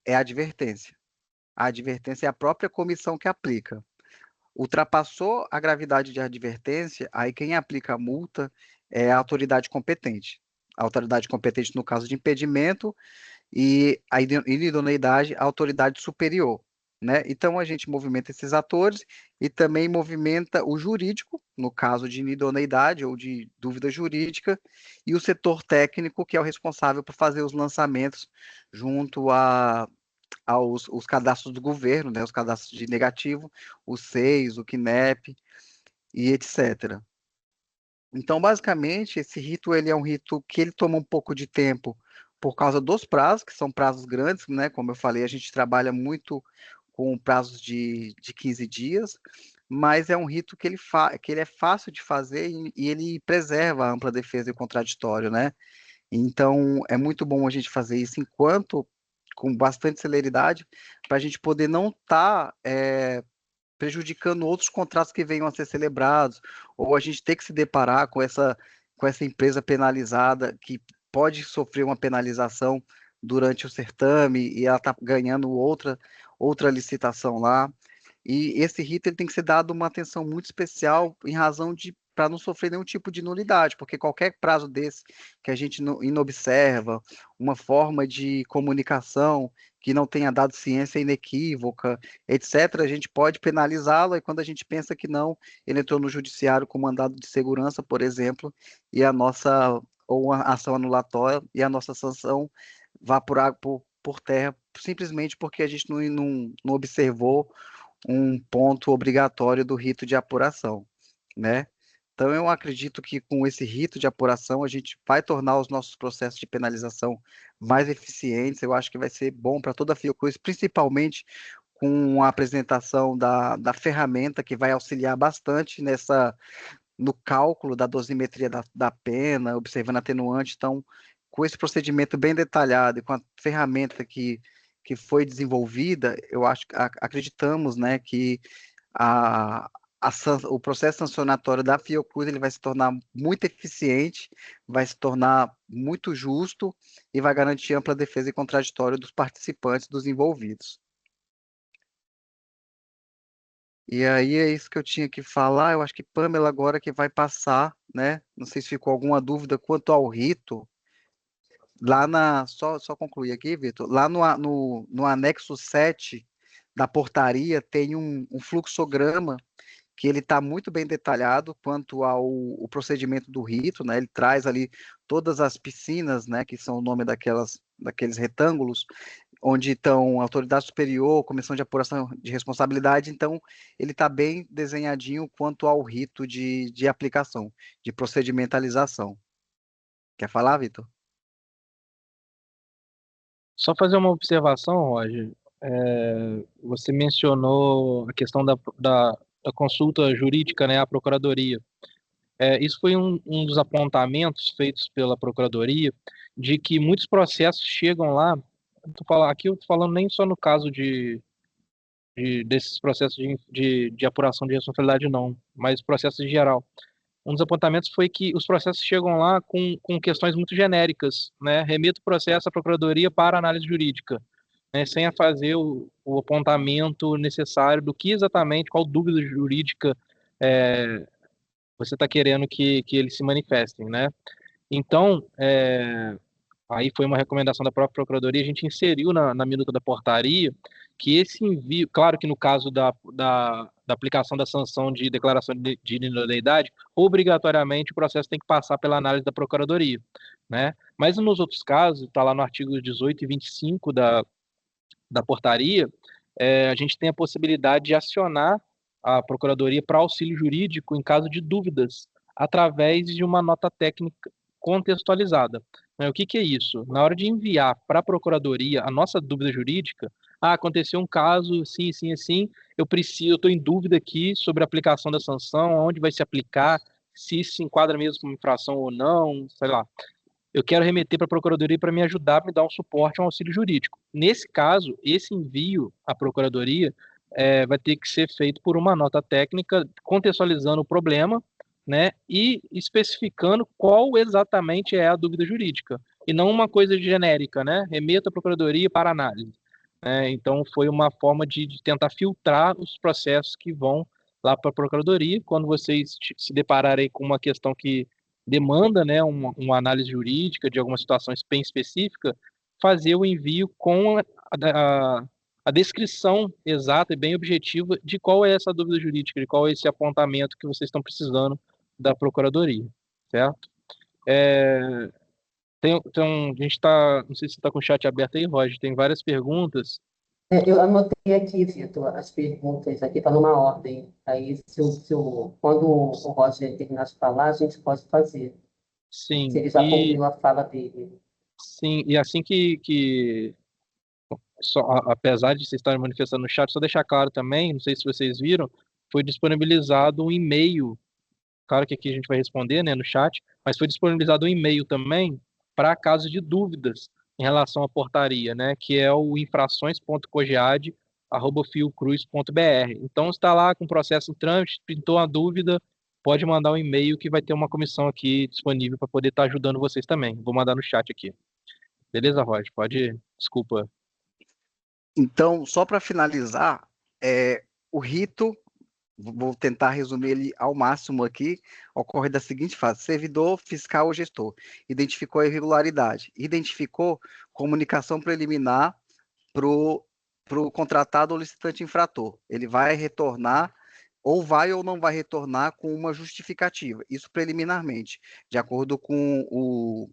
é a advertência. A advertência é a própria comissão que aplica. Ultrapassou a gravidade de advertência, aí quem aplica a multa é a autoridade competente. A autoridade competente no caso de impedimento, e a inidoneidade, a autoridade superior, né? Então, a gente movimenta esses atores e também movimenta o jurídico, no caso de inidoneidade ou de dúvida jurídica, e o setor técnico, que é o responsável por fazer os lançamentos junto aos os cadastros do governo, né? Os cadastros de negativo, o SEIS, o CNEP e etc. Então, basicamente, esse rito ele é um rito que ele toma um pouco de tempo por causa dos prazos, que são prazos grandes, né? Como eu falei, a gente trabalha muito com prazos de 15 dias, mas é um rito que ele é fácil de fazer e ele preserva a ampla defesa e o contraditório, né? Então, é muito bom a gente fazer isso com bastante celeridade, para a gente poder não estar prejudicando outros contratos que venham a ser celebrados, ou a gente ter que se deparar com essa empresa penalizada, que pode sofrer uma penalização durante o certame, e ela está ganhando outra licitação lá. E esse rito ele tem que ser dado uma atenção muito especial em razão de para não sofrer nenhum tipo de nulidade, porque qualquer prazo desse que a gente inobserva, uma forma de comunicação que não tenha dado ciência inequívoca, etc., a gente pode penalizá-lo, e quando a gente pensa que não, ele entrou no judiciário com mandado de segurança, por exemplo, e a nossa, ou uma ação anulatória, e a nossa sanção vá por terra, simplesmente porque a gente não observou um ponto obrigatório do rito de apuração, né? Então, eu acredito que com esse rito de apuração, a gente vai tornar os nossos processos de penalização mais eficientes. Eu acho que vai ser bom para toda a Fiocruz, principalmente com a apresentação da ferramenta que vai auxiliar bastante no cálculo da dosimetria da pena, observando atenuante. Então, com esse procedimento bem detalhado e com a ferramenta que foi desenvolvida, eu acho, acreditamos, né, que a, o processo sancionatório da Fiocruz ele vai se tornar muito eficiente, vai se tornar muito justo e vai garantir ampla defesa e contraditório dos participantes, dos envolvidos. E aí é isso que eu tinha que falar. Eu acho que Pamela agora que vai passar, né? Não sei se ficou alguma dúvida quanto ao rito. Só concluir aqui, Vitor. Lá no anexo 7 da portaria tem um fluxograma que ele está muito bem detalhado quanto ao o procedimento do rito, né? Ele traz ali todas as piscinas, né? Que são o nome daqueles retângulos, onde estão autoridade superior, comissão de apuração de responsabilidade. Então, ele está bem desenhadinho quanto ao rito de aplicação, de procedimentalização. Quer falar, Vitor? Só fazer uma observação, Roger. Você mencionou a questão da consulta jurídica, né, à Procuradoria. Isso foi um dos apontamentos feitos pela Procuradoria, de que muitos processos chegam lá. Aqui eu estou falando nem só no caso desses processos de apuração de responsabilidade, não, mas processos em geral. Um dos apontamentos foi que os processos chegam lá com questões muito genéricas, né? Remeta o processo à Procuradoria para análise jurídica, né? Sem a fazer o apontamento necessário do que exatamente, qual dúvida jurídica você está querendo que eles se manifestem, né? Então, aí foi uma recomendação da própria Procuradoria, a gente inseriu na minuta da portaria que esse envio, claro que no caso da aplicação da sanção de declaração de idoneidade, obrigatoriamente o processo tem que passar pela análise da Procuradoria, né? Mas nos outros casos, está lá no artigo 18 e 25 da portaria, a gente tem a possibilidade de acionar a Procuradoria para auxílio jurídico em caso de dúvidas, através de uma nota técnica contextualizada. O que é isso? Na hora de enviar para a Procuradoria a nossa dúvida jurídica, aconteceu um caso, sim, sim, assim, eu estou em dúvida aqui sobre a aplicação da sanção, onde vai se aplicar, se isso se enquadra mesmo como infração ou não, sei lá. Eu quero remeter para a Procuradoria para me ajudar, me dar um suporte, um auxílio jurídico. Nesse caso, esse envio à Procuradoria vai ter que ser feito por uma nota técnica, contextualizando o problema, né, e especificando qual exatamente é a dúvida jurídica, e não uma coisa genérica, né, remeta à Procuradoria para análise. Então, foi uma forma de tentar filtrar os processos que vão lá para a Procuradoria. Quando vocês se depararem com uma questão que demanda, né, uma análise jurídica de alguma situação bem específica, fazer o envio com a descrição exata e bem objetiva de qual é essa dúvida jurídica, de qual é esse apontamento que vocês estão precisando da Procuradoria, certo? A gente está, não sei se você está com o chat aberto aí, Roger, tem várias perguntas, Eu anotei aqui, Vitor, as perguntas aqui, está numa ordem. Aí, quando o Roger terminar de falar, a gente pode fazer, se Sim, ele já concluiu a fala dele. sim, e assim que apesar de vocês estarem manifestando no chat, só deixar claro também, não sei se vocês viram, foi disponibilizado um e-mail, claro que aqui a gente vai responder, né, no chat, mas foi disponibilizado um e-mail também para casos de dúvidas em relação à portaria, né, que é o infrações.cogead@fiocruz.br. Então está lá com o processo em trâmite, pintou a dúvida, pode mandar um e-mail que vai ter uma comissão aqui disponível para poder estar ajudando vocês também. Vou mandar no chat aqui. Beleza, Roger? Pode, desculpa. Então, só para finalizar, o rito, vou tentar resumir ele ao máximo aqui, ocorre da seguinte fase: servidor, fiscal ou gestor identificou a irregularidade, identificou comunicação preliminar para o contratado ou licitante infrator. Ele vai retornar, ou vai ou não vai retornar com uma justificativa, isso preliminarmente, de acordo com o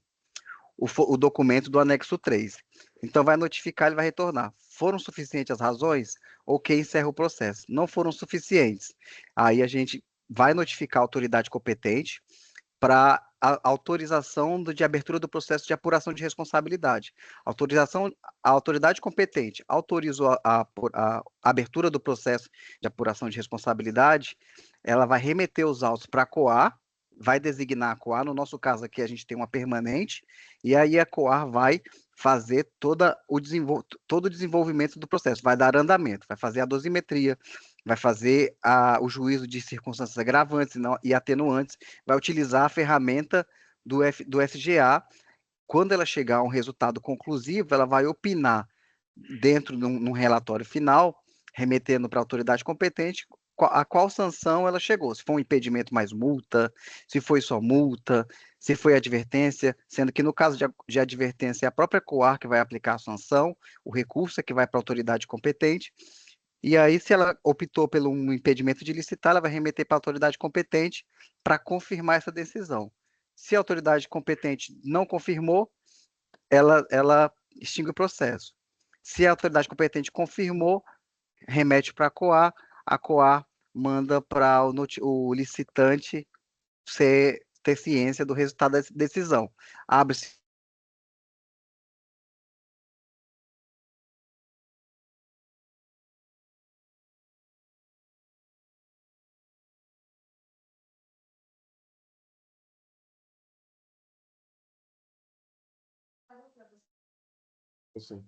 documento do anexo 3. Então, vai notificar, ele vai retornar. Foram suficientes as razões? Ok, encerra o processo. Não foram suficientes. Aí a gente vai notificar a autoridade competente para a autorização de abertura do processo de apuração de responsabilidade. A autoridade competente autorizou a abertura do processo de apuração de responsabilidade, ela vai remeter os autos para a COAR, vai designar a COAR, no nosso caso aqui a gente tem uma permanente, e aí a COAR vai fazer todo o desenvolvimento do processo, vai dar andamento, vai fazer a dosimetria, vai fazer o juízo de circunstâncias agravantes e atenuantes, vai utilizar a ferramenta do FGA. Quando ela chegar a um resultado conclusivo, ela vai opinar dentro de um relatório final, remetendo para a autoridade competente a qual sanção ela chegou. Se foi um impedimento mais multa, se foi só multa, se foi advertência, sendo que no caso de advertência é a própria COAR que vai aplicar a sanção, o recurso é que vai para a autoridade competente, e aí, se ela optou pelo um impedimento de licitar, ela vai remeter para a autoridade competente para confirmar essa decisão. Se a autoridade competente não confirmou, ela extingue o processo. Se a autoridade competente confirmou, remete para a COAR manda para o licitante ter ciência do resultado da decisão. Abre-se Sim.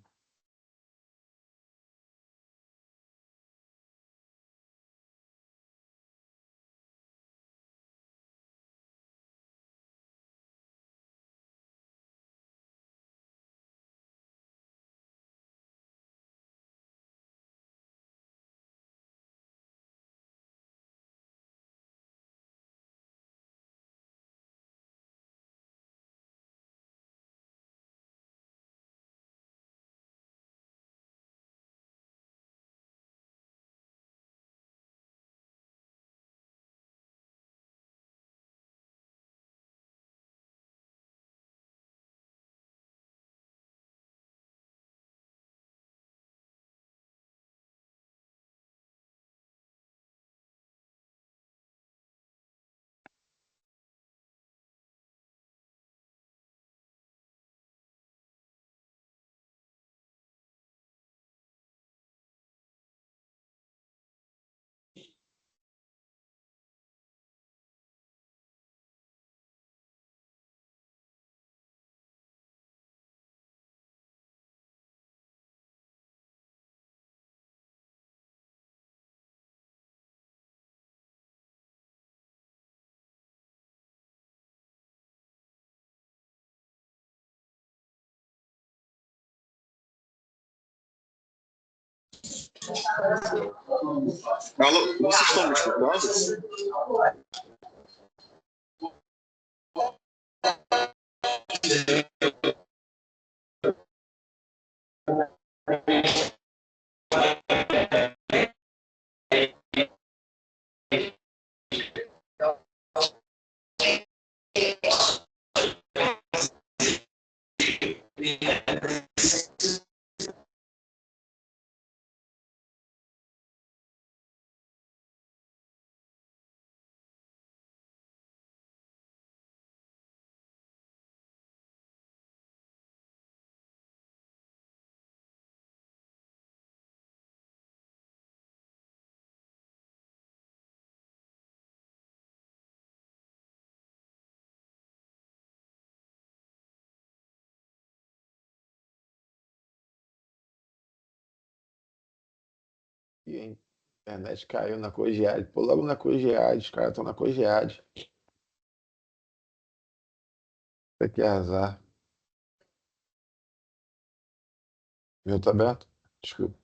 Alô, vocês estão me escutando? E a internet caiu na Cogead. Pô, logo na Cogead, os caras estão na Cogead. Isso aqui é azar. Meu, tá aberto? Desculpa.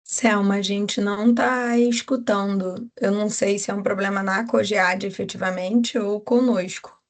Selma, a gente não está escutando. Eu não sei se é um problema na Cogead efetivamente ou conosco.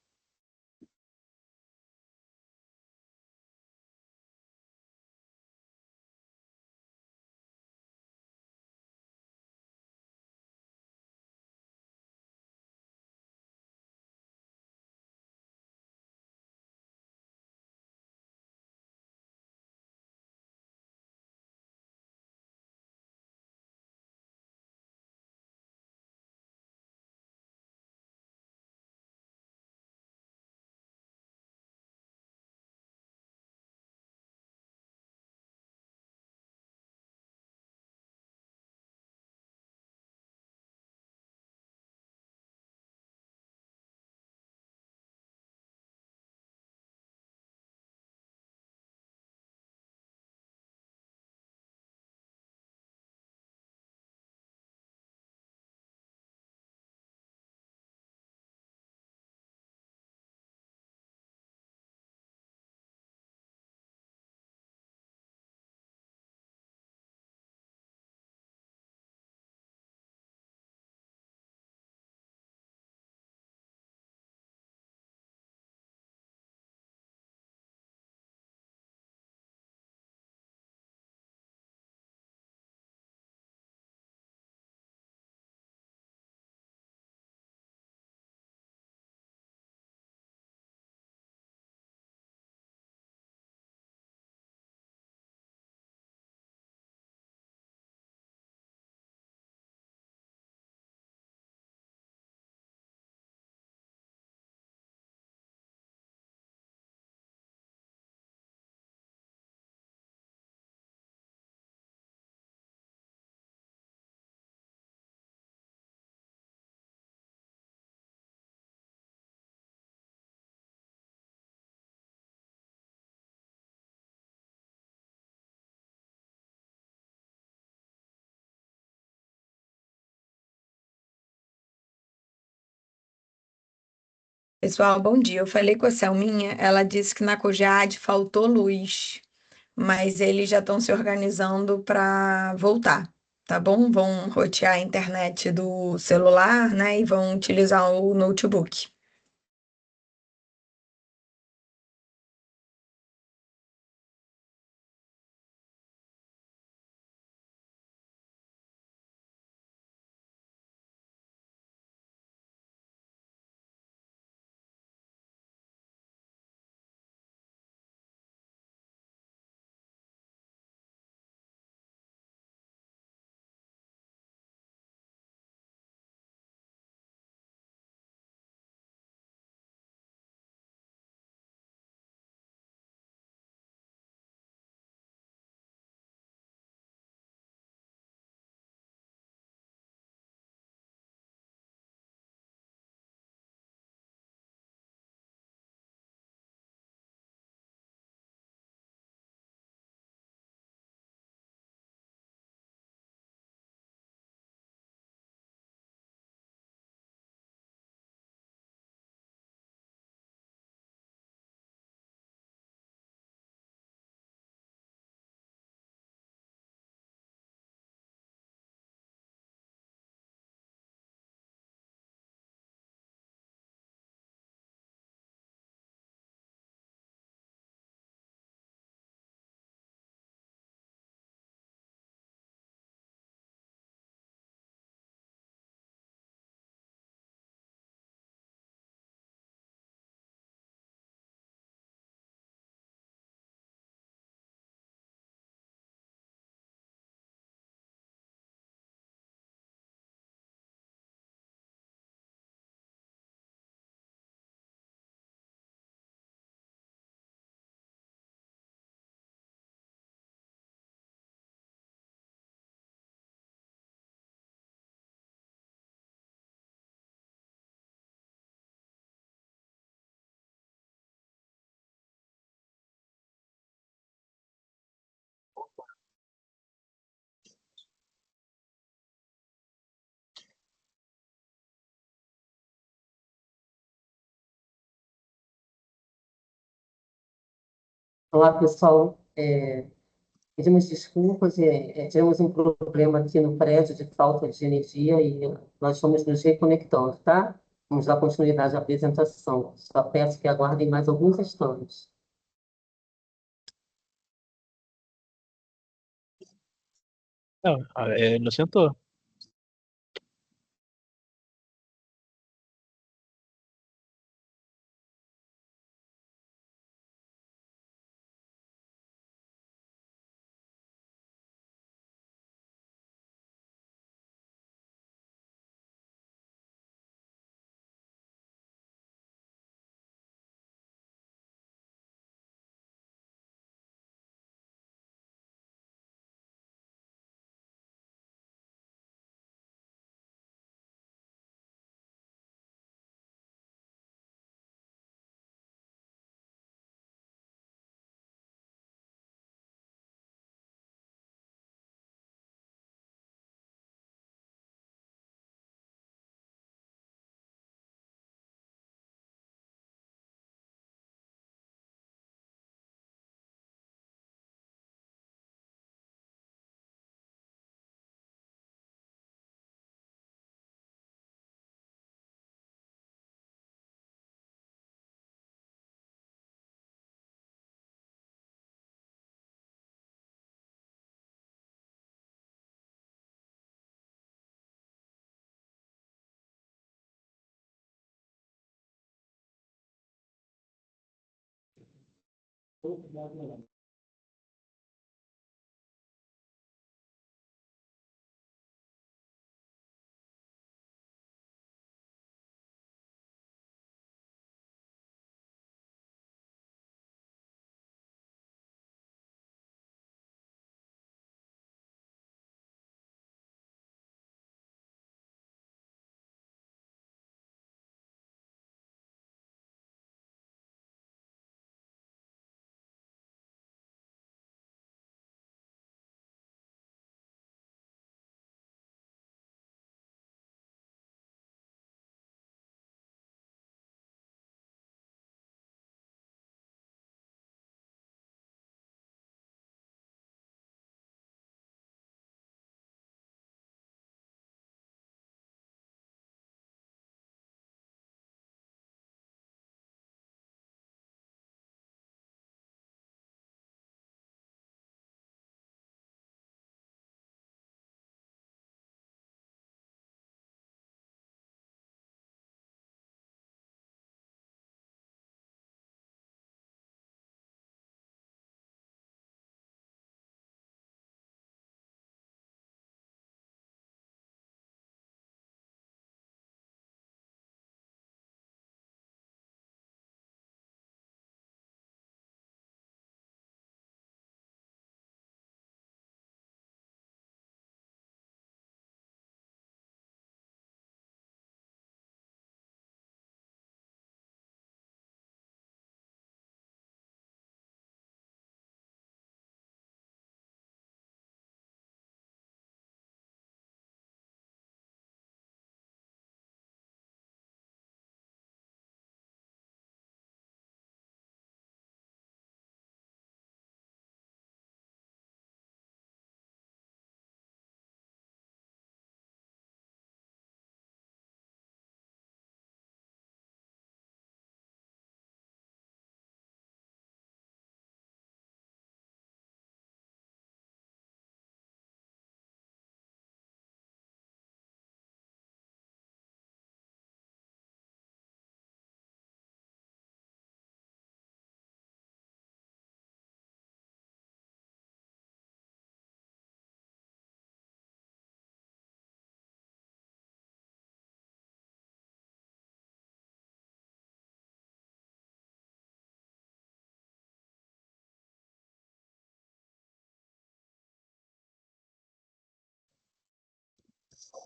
Pessoal, bom dia. Eu falei com a Selminha, ela disse que na Cogead faltou luz, mas eles já estão se organizando para voltar, tá bom? Vão rotear a internet do celular, né, e vão utilizar o notebook. Olá, pessoal. Pedimos desculpas, tivemos um problema aqui no prédio de falta de energia e nós estamos nos reconectando, tá? Vamos dar continuidade à apresentação. Só peço que aguardem mais alguns instantes. Não, não sentou.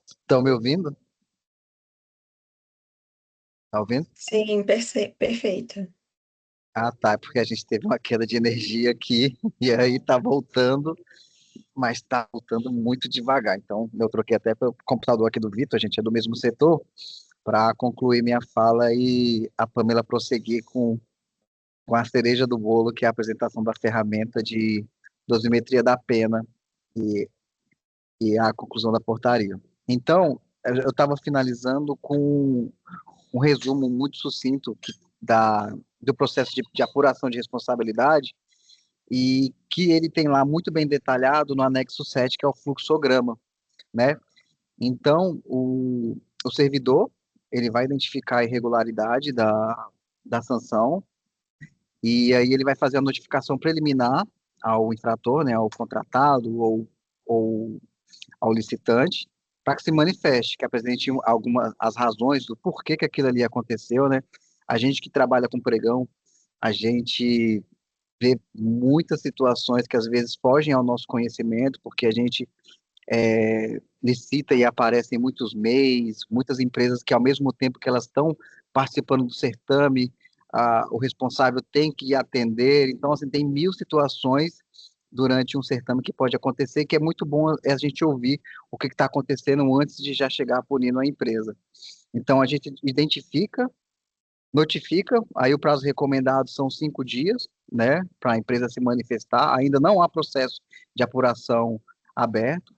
Estão me ouvindo? Tá ouvindo? Sim, perfeito. Ah, tá. É porque a gente teve uma queda de energia aqui e aí tá voltando, mas tá voltando muito devagar. Então, eu troquei até pelo computador aqui do Vitor, a gente é do mesmo setor, para concluir minha fala e a Pamela prosseguir com com a cereja do bolo, que é a apresentação da ferramenta de dosimetria da pena e, e a conclusão da portaria. Então, eu estava finalizando com um resumo muito sucinto do processo de apuração de responsabilidade, e que ele tem lá muito bem detalhado no anexo 7, que é o fluxograma, né? Então, o servidor, ele vai identificar a irregularidade da sanção, e aí ele vai fazer a notificação preliminar ao infrator, né, ao contratado ou ao licitante, para que se manifeste, que apresente algumas as razões do porquê que aquilo ali aconteceu, né? A gente que trabalha com pregão, a gente vê muitas situações que às vezes fogem ao nosso conhecimento, porque a gente licita e aparecem muitos MEIs, muitas empresas que ao mesmo tempo que elas estão participando do certame, o responsável tem que atender. Então, assim, tem mil situações durante um certame que pode acontecer, que é muito bom a gente ouvir o que está acontecendo antes de já chegar punindo a empresa. Então, a gente identifica, notifica, aí o prazo recomendado são 5 dias, né, para a empresa se manifestar. Ainda não há processo de apuração aberto.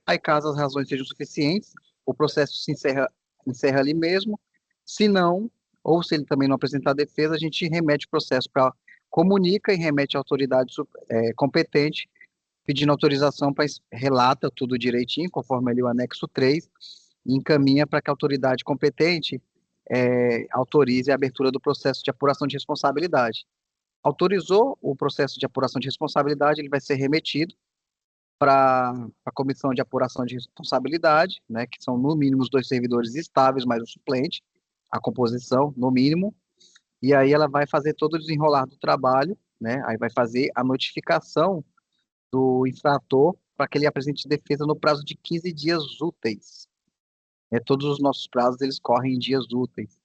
Aí, caso as razões sejam suficientes, o processo se encerra ali mesmo. Se não, ou se ele também não apresentar defesa, a gente remete o processo para comunica e remete à autoridade competente, pedindo autorização para relata tudo direitinho, conforme ali o anexo 3, e encaminha para que a autoridade competente autorize a abertura do processo de apuração de responsabilidade. Autorizou o processo de apuração de responsabilidade, ele vai ser remetido para a comissão de apuração de responsabilidade, né, que são no mínimo os 2 servidores estáveis, mais o suplente, a composição, no mínimo, e aí ela vai fazer todo o desenrolar do trabalho, né, aí vai fazer a notificação do infrator para que ele apresente defesa no prazo de 15 dias úteis. Todos os nossos prazos, eles correm em dias úteis.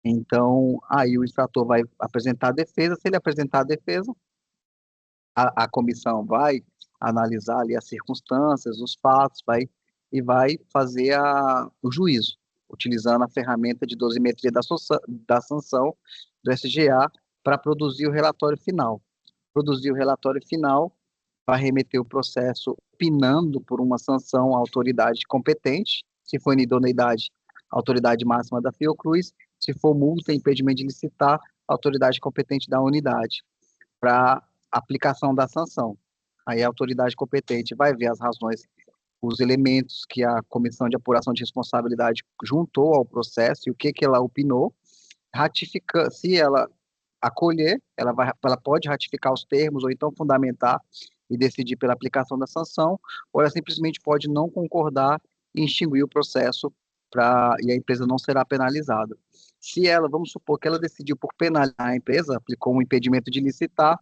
Então, aí o infrator vai apresentar a defesa. Se ele apresentar a defesa, a comissão vai analisar ali as circunstâncias, os fatos, e vai fazer o juízo, utilizando a ferramenta de dosimetria da sanção do SGA para produzir o relatório final. Produzir o relatório final, vai remeter o processo opinando por uma sanção à autoridade competente, se for inidoneidade, a autoridade máxima da Fiocruz, se for multa, impedimento de licitar, a autoridade competente da unidade, para aplicação da sanção. Aí a autoridade competente vai ver as razões, os elementos que a comissão de apuração de responsabilidade juntou ao processo e o que ela opinou, ratifica, se ela acolher, ela pode ratificar os termos ou então fundamentar e decidir pela aplicação da sanção, ou ela simplesmente pode não concordar e extinguir o processo e a empresa não será penalizada. Se ela, vamos supor que ela decidiu por penalizar a empresa, aplicou um impedimento de licitar,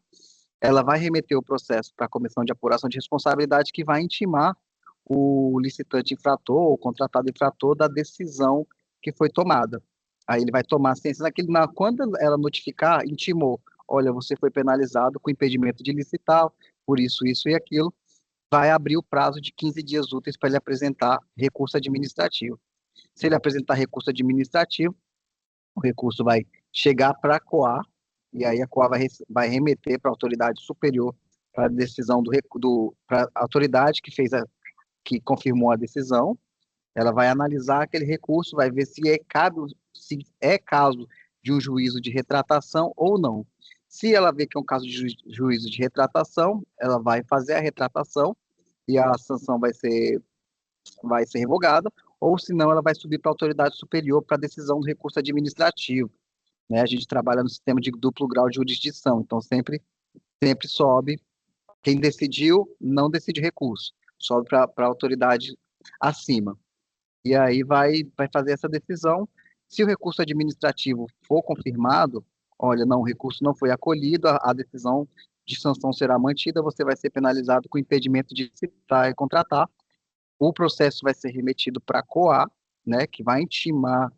ela vai remeter o processo para a comissão de apuração de responsabilidade, que vai intimar o licitante infrator ou o contratado infrator da decisão que foi tomada. Aí ele vai tomar ciência quando ela notificar, intimou, olha, você foi penalizado com impedimento de licitar, por isso, isso e aquilo, vai abrir o prazo de 15 dias úteis para ele apresentar recurso administrativo. Se ele apresentar recurso administrativo, o recurso vai chegar para a COAR, e aí a COAR vai remeter para a autoridade superior para a decisão para a autoridade que confirmou a decisão. Ela vai analisar aquele recurso, vai ver se é caso de um juízo de retratação ou não. Se ela vê que é um caso de juízo de retratação, ela vai fazer a retratação e a sanção vai ser revogada, ou senão ela vai subir para a autoridade superior para a decisão do recurso administrativo. Né? A gente trabalha no sistema de duplo grau de jurisdição, então sempre sobe. Quem decidiu, não decide recurso, sobe para a autoridade acima. E aí vai fazer essa decisão. Se o recurso administrativo for confirmado, olha, não, o recurso não foi acolhido, a decisão de sanção será mantida, você vai ser penalizado com impedimento de licitar e contratar. O processo vai ser remetido para a COAR, né, que vai intimar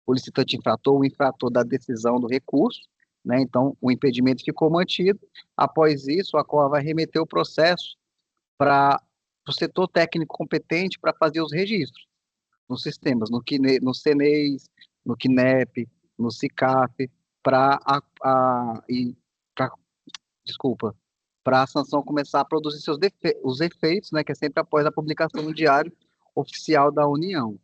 o licitante infrator, o infrator da decisão do recurso, né, então o impedimento ficou mantido. Após isso, a COAR vai remeter o processo para o setor técnico competente para fazer os registros nos sistemas, no CNES, no CNEP, no SICAP, para desculpa, para a sanção começar a produzir os efeitos, né, que é sempre após a publicação no Diário Oficial da União,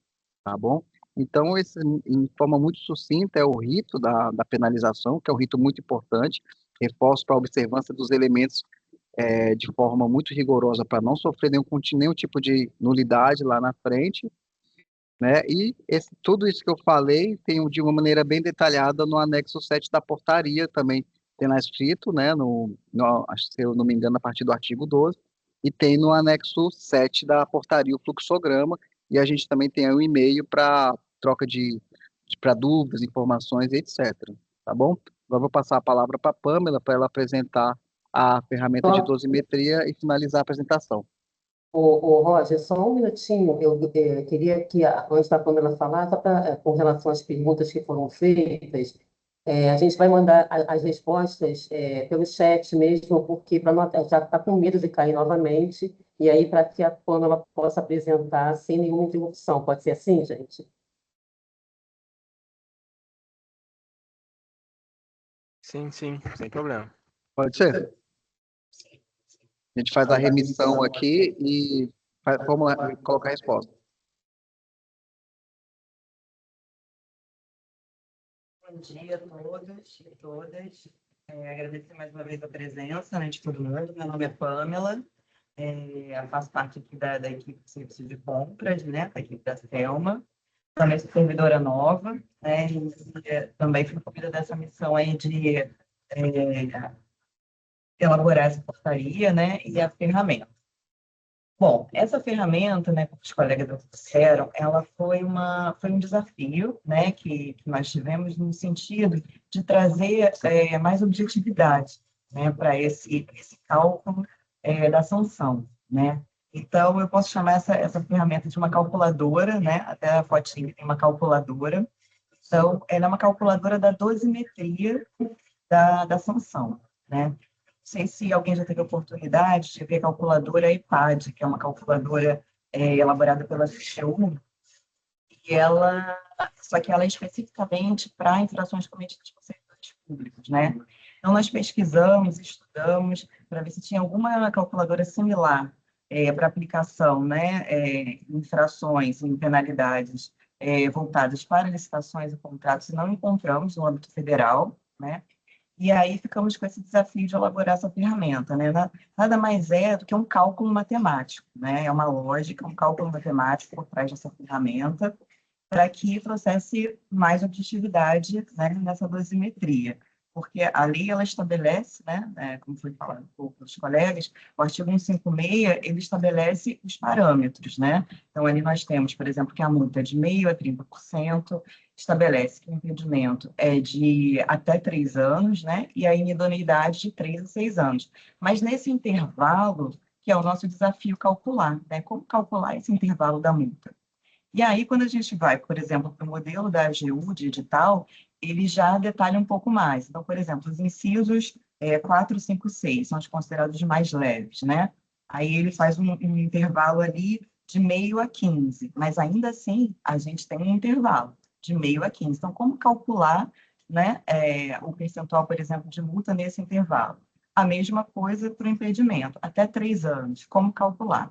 tá bom? Então, esse, em forma muito sucinta, é o rito da penalização, que é um rito muito importante, reforço para a observância dos elementos de forma muito rigorosa para não sofrer nenhum tipo de nulidade lá na frente, né? E tudo isso que eu falei tem de uma maneira bem detalhada no anexo 7 da portaria, também tem lá escrito, né, acho que, se eu não me engano, a partir do artigo 12, e tem no anexo 7 da portaria o fluxograma, e a gente também tem aí o e-mail para troca para dúvidas, informações, etc. Tá bom? Agora eu vou passar a palavra para a Pamela, para ela apresentar a ferramenta de Só, dosimetria e finalizar a apresentação. Roger, só um minutinho. Eu queria que, antes da Pamela falar, só com relação às perguntas que foram feitas, a gente vai mandar as respostas pelo chat mesmo, porque já está com medo de cair novamente, e aí para que a Pamela possa apresentar sem nenhuma interrupção. Pode ser assim, gente? Sim, sem problema. Pode ser? A gente faz a remissão aqui e vamos lá, colocar a resposta. Bom dia a todos e todas. Agradecer mais uma vez a presença, né, de todo mundo. Meu nome é Pamela, faço parte aqui da equipe de serviço de compras, né, da equipe da Selma. Também sou servidora nova, né, e também fui incluída dessa missão aí de elaborar essa portaria, né, e a ferramenta. Bom, essa ferramenta, né, como os colegas disseram, ela foi um desafio, né, que nós tivemos no sentido de trazer mais objetividade, né, para esse cálculo da sanção, né. Então, eu posso chamar essa ferramenta de uma calculadora, né, até a fotinha tem uma calculadora. Então, ela é uma calculadora da dosimetria da sanção, né. Não sei se alguém já teve a oportunidade de ver a calculadora IPAD, que é uma calculadora elaborada pela CGU, só que ela é especificamente para infrações cometidas por servidores públicos, né? Então, nós pesquisamos, estudamos, para ver se tinha alguma calculadora similar para aplicação, né, infrações, em penalidades voltadas para licitações e contratos, e não encontramos no âmbito federal, né? E aí ficamos com esse desafio de elaborar essa ferramenta, né? Nada mais é do que um cálculo matemático, né? É uma lógica, um cálculo matemático por trás dessa ferramenta, para que trouxesse mais objetividade, né, nessa dosimetria. Porque a lei, ela estabelece, né, como foi falado pelos colegas, o artigo 156, ele estabelece os parâmetros, né? Então, ali nós temos, por exemplo, que a multa é de 0,5% a 30%, estabelece que o impedimento é de até 3 anos, né, e a inidoneidade de 3 a 6 anos. Mas nesse intervalo, que é o nosso desafio calcular, né? Como calcular esse intervalo da multa? E aí, quando a gente vai, por exemplo, para o modelo da AGU, de edital, ele já detalha um pouco mais. Então, por exemplo, os incisos 4, 5, 6 são os considerados mais leves, né? Aí ele faz um intervalo ali de 0,5 a 15, mas ainda assim a gente tem um intervalo de 0,5 a 15. Então, como calcular, né, o percentual, por exemplo, de multa nesse intervalo? A mesma coisa para o impedimento, até 3 anos, como calcular?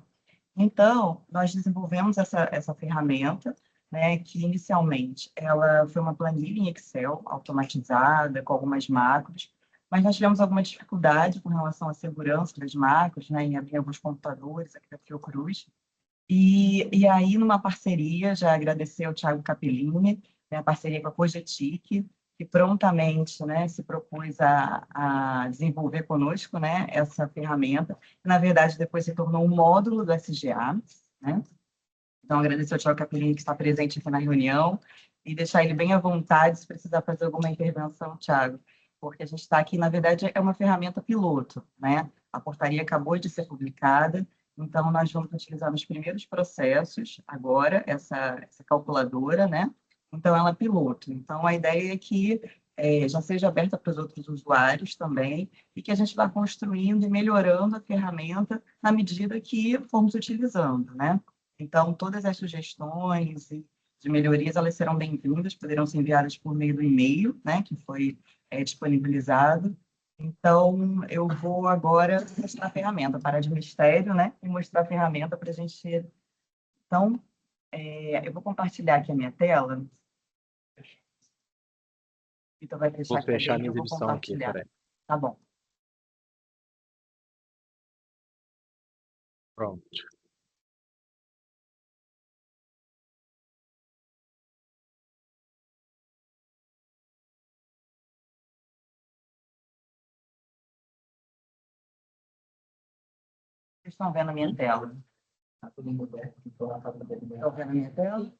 Então, nós desenvolvemos essa ferramenta, né, que inicialmente ela foi uma planilha em Excel, automatizada, com algumas macros, mas nós tivemos alguma dificuldade com relação à segurança das macros, né, em abrir alguns computadores aqui da Fiocruz. E aí, numa parceria, já agradecer ao Thiago Capellini, né, a parceria com a Cogetic, que prontamente, né, se propôs a desenvolver conosco, né, essa ferramenta, que, na verdade, depois se tornou um módulo do SGA, né? Então, agradecer ao Thiago Capellini, que está presente aqui na reunião, e deixar ele bem à vontade se precisar fazer alguma intervenção, Thiago, porque a gente está aqui, na verdade, é uma ferramenta piloto, né? A portaria acabou de ser publicada, então nós vamos utilizar nos primeiros processos, agora, essa calculadora, né? Então, ela é piloto. Então, a ideia é que já seja aberta para os outros usuários também, e que a gente vá construindo e melhorando a ferramenta na medida que formos utilizando, né? Então, todas as sugestões de melhorias, elas serão bem-vindas, poderão ser enviadas por meio do e-mail, né, que foi disponibilizado. Então, eu vou agora mostrar a ferramenta, parar de mistério, né? E mostrar a ferramenta para a gente... Então, eu vou compartilhar aqui a minha tela. Então, vai fechar Vou aqui fechar a também, minha eu vou exibição aqui, compartilhar. peraí. Tá bom. Pronto. Vocês estão vendo a minha tela? Estão vendo a minha tela?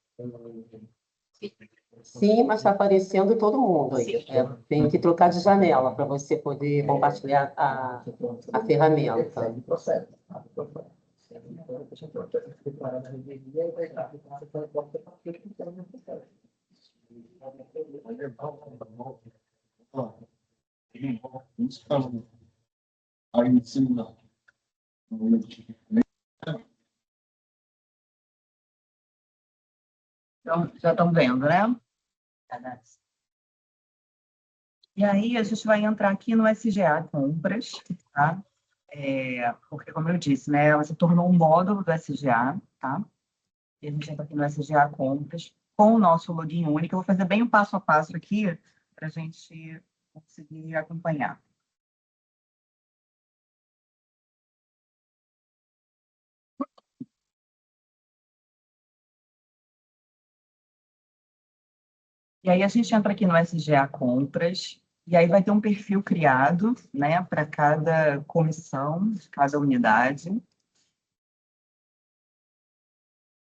Sim, mas está aparecendo todo mundo aí. Tem que trocar de janela para você poder compartilhar a ferramenta. Aí em cima. Então, já estão vendo, né? E aí, a gente vai entrar aqui no SGA Compras, tá? Porque, como eu disse, né, ela se tornou um módulo do SGA, tá? E a gente entra aqui no SGA Compras com o nosso login único. Eu vou fazer bem o passo a passo aqui para a gente conseguir acompanhar. E aí, a gente entra aqui no SGA Compras, e aí vai ter um perfil criado, né, para cada comissão, de cada unidade.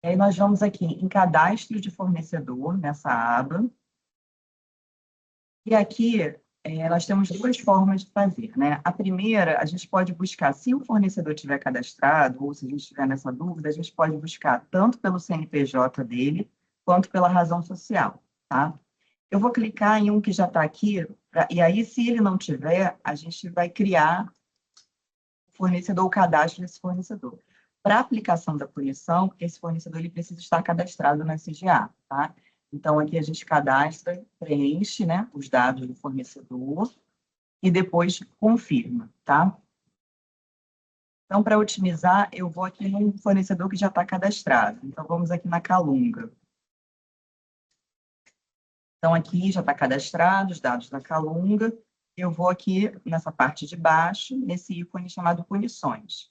E aí, nós vamos aqui em cadastro de fornecedor, nessa aba. E aqui, nós temos duas formas de fazer, né? A primeira, a gente pode buscar, se o fornecedor tiver cadastrado, ou se a gente tiver nessa dúvida, a gente pode buscar tanto pelo CNPJ dele, quanto pela razão social, tá? Eu vou clicar em um que já está aqui, e aí, se ele não tiver, a gente vai criar o fornecedor, o cadastro desse fornecedor. Para a aplicação da punição, esse fornecedor ele precisa estar cadastrado na SGA, tá? Então, aqui a gente cadastra, preenche, né, os dados do fornecedor e depois confirma, tá? Então, para otimizar, eu vou aqui num fornecedor que já está cadastrado. Então, vamos aqui na Calunga. Então, aqui já está cadastrado os dados da Calunga. Eu vou aqui nessa parte de baixo, nesse ícone chamado Punições.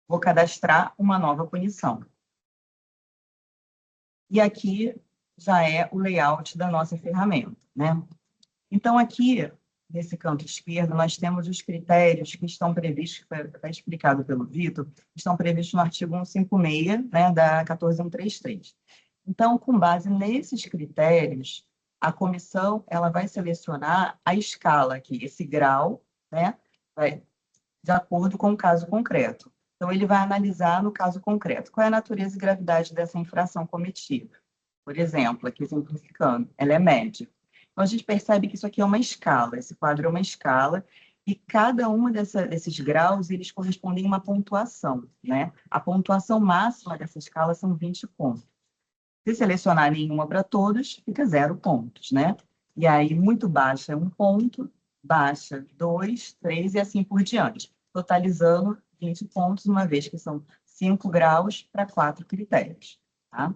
Vou cadastrar uma nova punição. E aqui já é o layout da nossa ferramenta, né? Então, aqui, nesse canto esquerdo, nós temos os critérios que estão previstos, que foi explicado pelo Vitor, estão previstos no artigo 156, né, da 14133. Então, com base nesses critérios, a comissão ela vai selecionar a escala aqui, esse grau, né, de acordo com o caso concreto. Então, ele vai analisar no caso concreto qual é a natureza e gravidade dessa infração cometida. Por exemplo, aqui exemplificando, ela é média. Então, a gente percebe que isso aqui é uma escala, esse quadro é uma escala, e cada um desses graus, eles correspondem a uma pontuação, né? A pontuação máxima dessa escala são 20 pontos. Se selecionar nenhuma para todos, fica 0 pontos, né? E aí, muito baixa é 1 ponto, baixa 2, 3 e assim por diante, totalizando 20 pontos, uma vez que são 5 graus para 4 critérios, tá?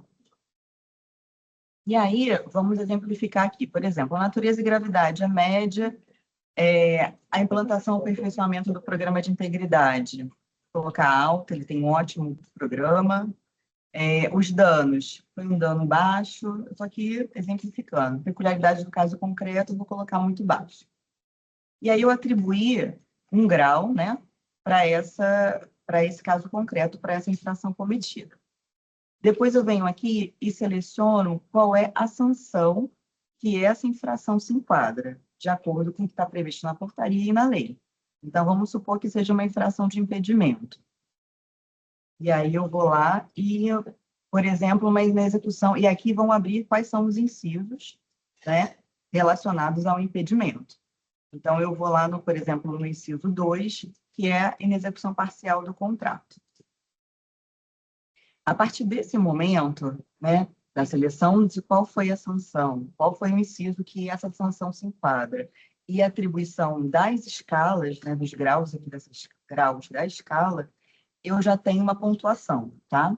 E aí, vamos exemplificar aqui, por exemplo, a natureza e gravidade, a média, a implantação e aperfeiçoamento do programa de integridade. Vou colocar alta, ele tem um ótimo programa. Os danos, foi um dano baixo, estou aqui exemplificando. Peculiaridade do caso concreto, vou colocar muito baixo. E aí eu atribuí um grau, né, para esse caso concreto, para essa infração cometida. Depois eu venho aqui e seleciono qual é a sanção que essa infração se enquadra, de acordo com o que está previsto na portaria e na lei. Então, vamos supor que seja uma infração de impedimento. E aí eu vou lá e, por exemplo, uma execução, e aqui vão abrir quais são os incisos, né, relacionados ao impedimento. Então, eu vou lá, por exemplo, no inciso 2, que é a inexecução parcial do contrato. A partir desse momento, né, da seleção de qual foi a sanção, qual foi o inciso que essa sanção se enquadra, e a atribuição das escalas, né, dos graus aqui, desses graus da escala, eu já tenho uma pontuação, tá?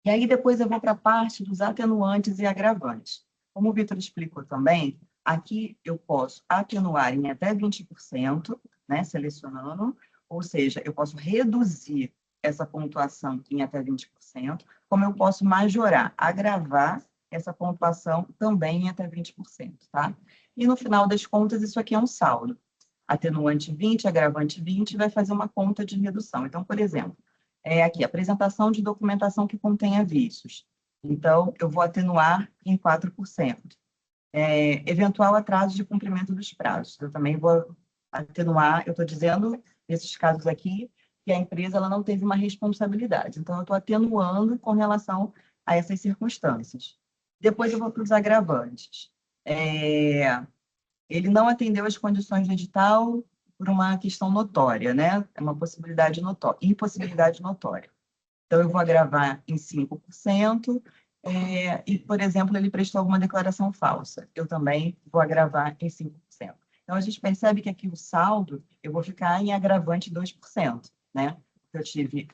E aí depois eu vou para a parte dos atenuantes e agravantes. Como o Vitor explicou também, aqui eu posso atenuar em até 20%, né, selecionando, ou seja, eu posso reduzir essa pontuação em até 20%, como eu posso majorar, agravar essa pontuação também em até 20%, tá? E no final das contas, isso aqui é um saldo. Atenuante 20, agravante 20, vai fazer uma conta de redução. Então, por exemplo, aqui, apresentação de documentação que contenha vícios. Então, eu vou atenuar em 4%. Eventual atraso de cumprimento dos prazos. Eu também vou atenuar, eu estou dizendo, nesses casos aqui, que a empresa ela não teve uma responsabilidade. Então, eu estou atenuando com relação a essas circunstâncias. Depois eu vou para os agravantes. Ele não atendeu às condições do edital por uma questão notória, né? É uma possibilidade notória, impossibilidade notória. Então, eu vou agravar em 5%, e, por exemplo, ele prestou alguma declaração falsa. Eu também vou agravar em 5%. Então, a gente percebe que aqui o saldo, eu vou ficar em agravante 2%, né? Eu tive,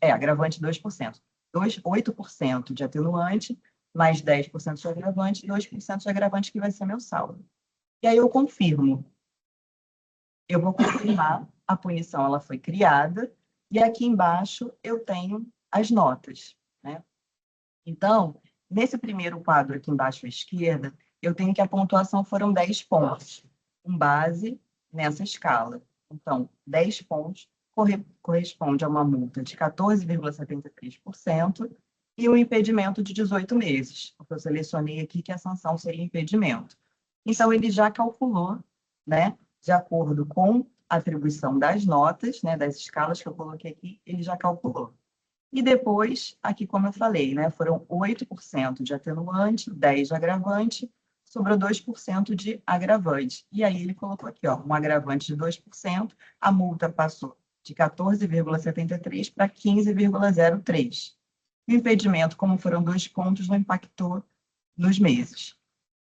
agravante 2%. 8% de atenuante, mais 10% de agravante, 2% de agravante que vai ser meu saldo. E aí eu confirmo. Eu vou confirmar, a punição ela foi criada, e aqui embaixo eu tenho as notas, né? Então, nesse primeiro quadro aqui embaixo à esquerda, eu tenho que a pontuação foram 10 pontos, com base nessa escala. Então, 10 pontos corresponde a uma multa de 14,73% e um impedimento de 18 meses. Porque eu selecionei aqui que a sanção seria impedimento. Então, ele já calculou, né, de acordo com a atribuição das notas, né, das escalas que eu coloquei aqui, ele já calculou. E depois, aqui como eu falei, né, foram 8% de atenuante, 10% de agravante, sobrou 2% de agravante. E aí ele colocou aqui, ó, um agravante de 2%, a multa passou de 14,73 para 15,03. O impedimento, como foram 2 pontos, não impactou nos meses.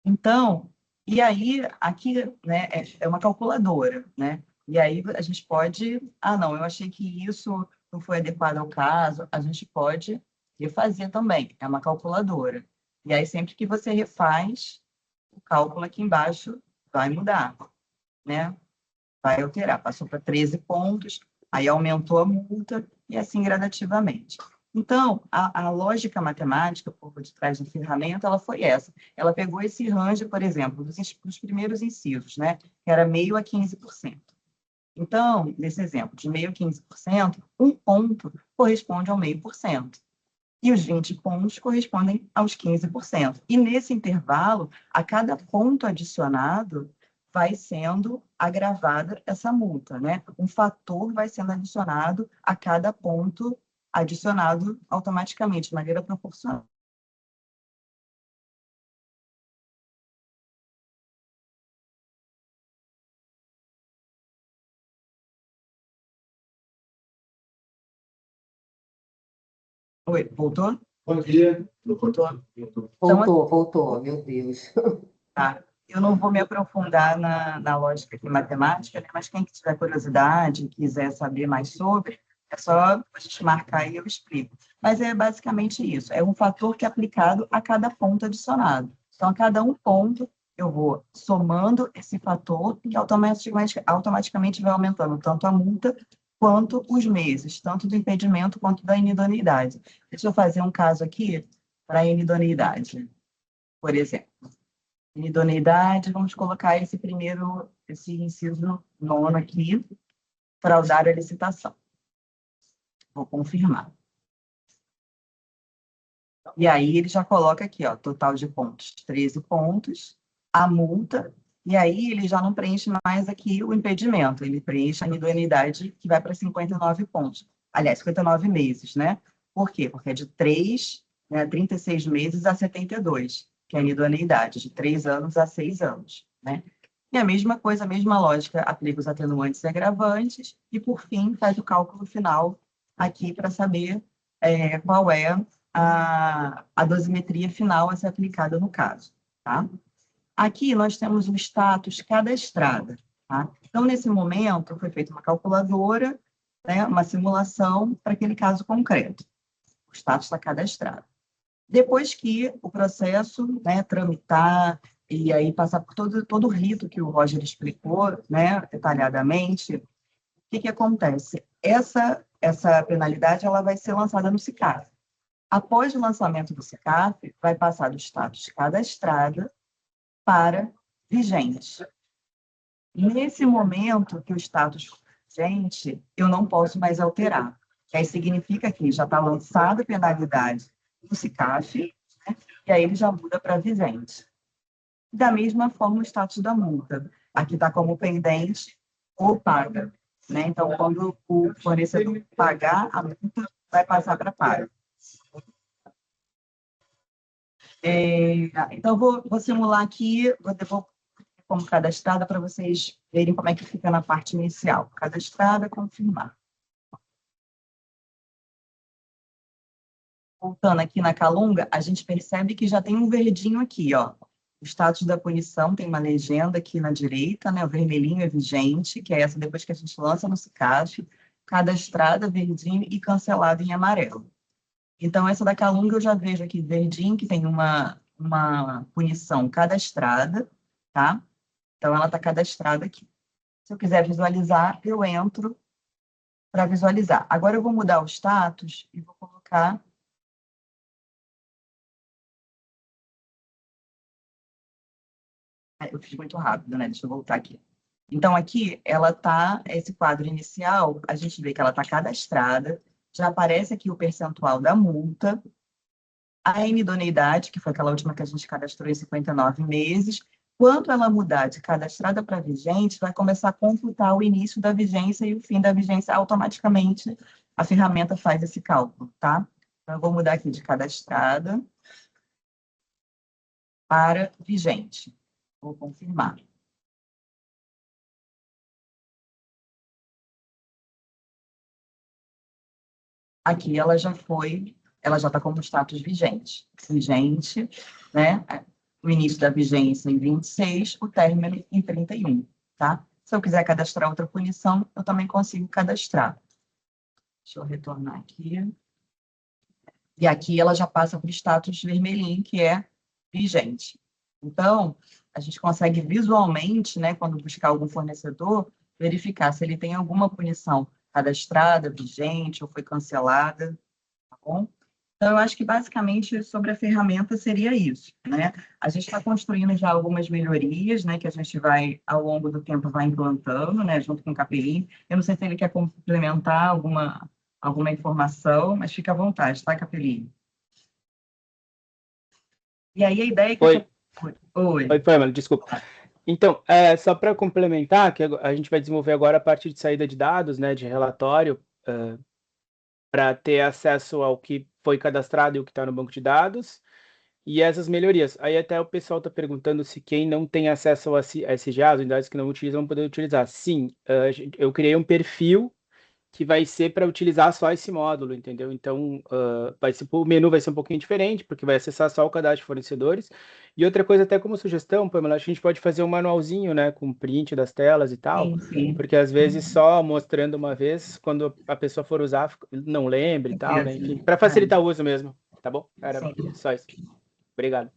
Então, e aí, aqui, né, é uma calculadora, né? E aí a gente pode, não, eu achei que isso não foi adequado ao caso, a gente pode refazer também, é uma calculadora. E aí, sempre que você refaz, o cálculo aqui embaixo vai mudar, né? Vai alterar, passou para 13 pontos, aí aumentou a multa, e assim gradativamente. Então, a lógica matemática por detrás da ferramenta, ela foi essa. Ela pegou esse range, por exemplo, dos primeiros incisos, né? Que era meio a 15%. Então, nesse exemplo, de meio a 15%, um ponto corresponde ao 0,5%. E os 20 pontos correspondem aos 15%. E nesse intervalo, a cada ponto adicionado, vai sendo agravada essa multa, né? Um fator vai sendo adicionado a cada ponto adicionado automaticamente, de maneira proporcional. Oi, voltou? Bom dia. Voltou? Voltou, meu Deus. Tá. Eu não vou me aprofundar na lógica aqui matemática, né? Mas quem tiver curiosidade, quiser saber mais sobre, é só a gente marcar e eu explico. Mas é basicamente isso, é um fator que é aplicado a cada ponto adicionado. Então, a cada um ponto, eu vou somando esse fator e automaticamente vai aumentando tanto a multa quanto os meses, tanto do impedimento quanto da inidoneidade. Deixa eu fazer um caso aqui para a inidoneidade, por exemplo. Inidoneidade, vamos colocar esse inciso 9 aqui, fraudar a licitação. Vou confirmar. E aí ele já coloca aqui, ó, total de pontos, 13 pontos, a multa, e aí ele já não preenche mais aqui o impedimento, ele preenche a inidoneidade que vai para 59 pontos. Aliás, 59 meses, né? Por quê? Porque é de 3, né, 36 meses a 72, que é a inidoneidade, de 3 anos a 6 anos, né? E a mesma coisa, a mesma lógica, aplica os atenuantes e agravantes, e por fim faz o cálculo final aqui para saber qual é a dosimetria final a ser aplicada no caso, tá? Aqui nós temos o status cadastrada, tá? Então, nesse momento, foi feita uma calculadora, né, uma simulação para aquele caso concreto. O status está cadastrado. Depois que o processo, né, tramitar e aí passar por todo o rito que o Roger explicou, né, detalhadamente, o que acontece? Essa penalidade ela vai ser lançada no SICAF. Após o lançamento do SICAF, vai passar do status cadastrada para vigente. Nesse momento que o status for vigente, eu não posso mais alterar. Aí significa que já está lançada a penalidade no SICAF, né? E aí ele já muda para vigente. Da mesma forma, o status da multa. Aqui está como pendente ou paga, né? Então, quando o fornecedor pagar, a multa vai passar para paga. Então, vou simular aqui, vou como cadastrada para vocês verem como é que fica na parte inicial. Cadastrada, confirmar. Voltando aqui na Calunga, a gente percebe que já tem um verdinho aqui, ó. O status da punição tem uma legenda aqui na direita, né? O vermelhinho é vigente, que é essa depois que a gente lança no SICAF, cadastrada, verdinho e cancelada em amarelo. Então, essa da Calunga eu já vejo aqui verdinho, que tem uma punição cadastrada, tá? Então, ela está cadastrada aqui. Se eu quiser visualizar, eu entro para visualizar. Agora, eu vou mudar o status e vou colocar... Eu fiz muito rápido, né? Deixa eu voltar aqui. Então, aqui, ela tá, esse quadro inicial, a gente vê que ela está cadastrada, já aparece aqui o percentual da multa, a inidoneidade, que foi aquela última que a gente cadastrou em 59 meses. Quando ela mudar de cadastrada para vigente, vai começar a computar o início da vigência e o fim da vigência automaticamente. A ferramenta faz esse cálculo, tá? Então, eu vou mudar aqui de cadastrada para vigente. Vou confirmar. Aqui ela já está como status vigente. Vigente, né? O início da vigência em 26, o término em 31, tá? Se eu quiser cadastrar outra punição, eu também consigo cadastrar. Deixa eu retornar aqui. E aqui ela já passa para o status vermelhinho, que é vigente. Então, a gente consegue visualmente, né, quando buscar algum fornecedor, verificar se ele tem alguma punição cadastrada, vigente ou foi cancelada, tá bom? Então, eu acho que basicamente sobre a ferramenta seria isso, né? A gente está construindo já algumas melhorias, né, que a gente vai, ao longo do tempo, vai implantando, né, junto com o Capelinho. Eu não sei se ele quer complementar alguma informação, mas fica à vontade, tá, Capelinho? E aí a ideia é que... Oi. Oi, Pamela, desculpa. Então, só para complementar, que a gente vai desenvolver agora a parte de saída de dados, né, de relatório, para ter acesso ao que foi cadastrado e o que está no banco de dados, e essas melhorias. Aí até o pessoal está perguntando se quem não tem acesso ao SGA, as unidades que não utilizam, vão poder utilizar. Sim, eu criei um perfil que vai ser para utilizar só esse módulo, entendeu? Então, o menu vai ser um pouquinho diferente, porque vai acessar só o cadastro de fornecedores. E outra coisa, até como sugestão, Pamela, acho que a gente pode fazer um manualzinho, né, com print das telas e tal, sim. porque às vezes só mostrando uma vez, quando a pessoa for usar, não lembra e tal, né? Enfim, para facilitar o uso mesmo, tá bom? Era só isso. Obrigado.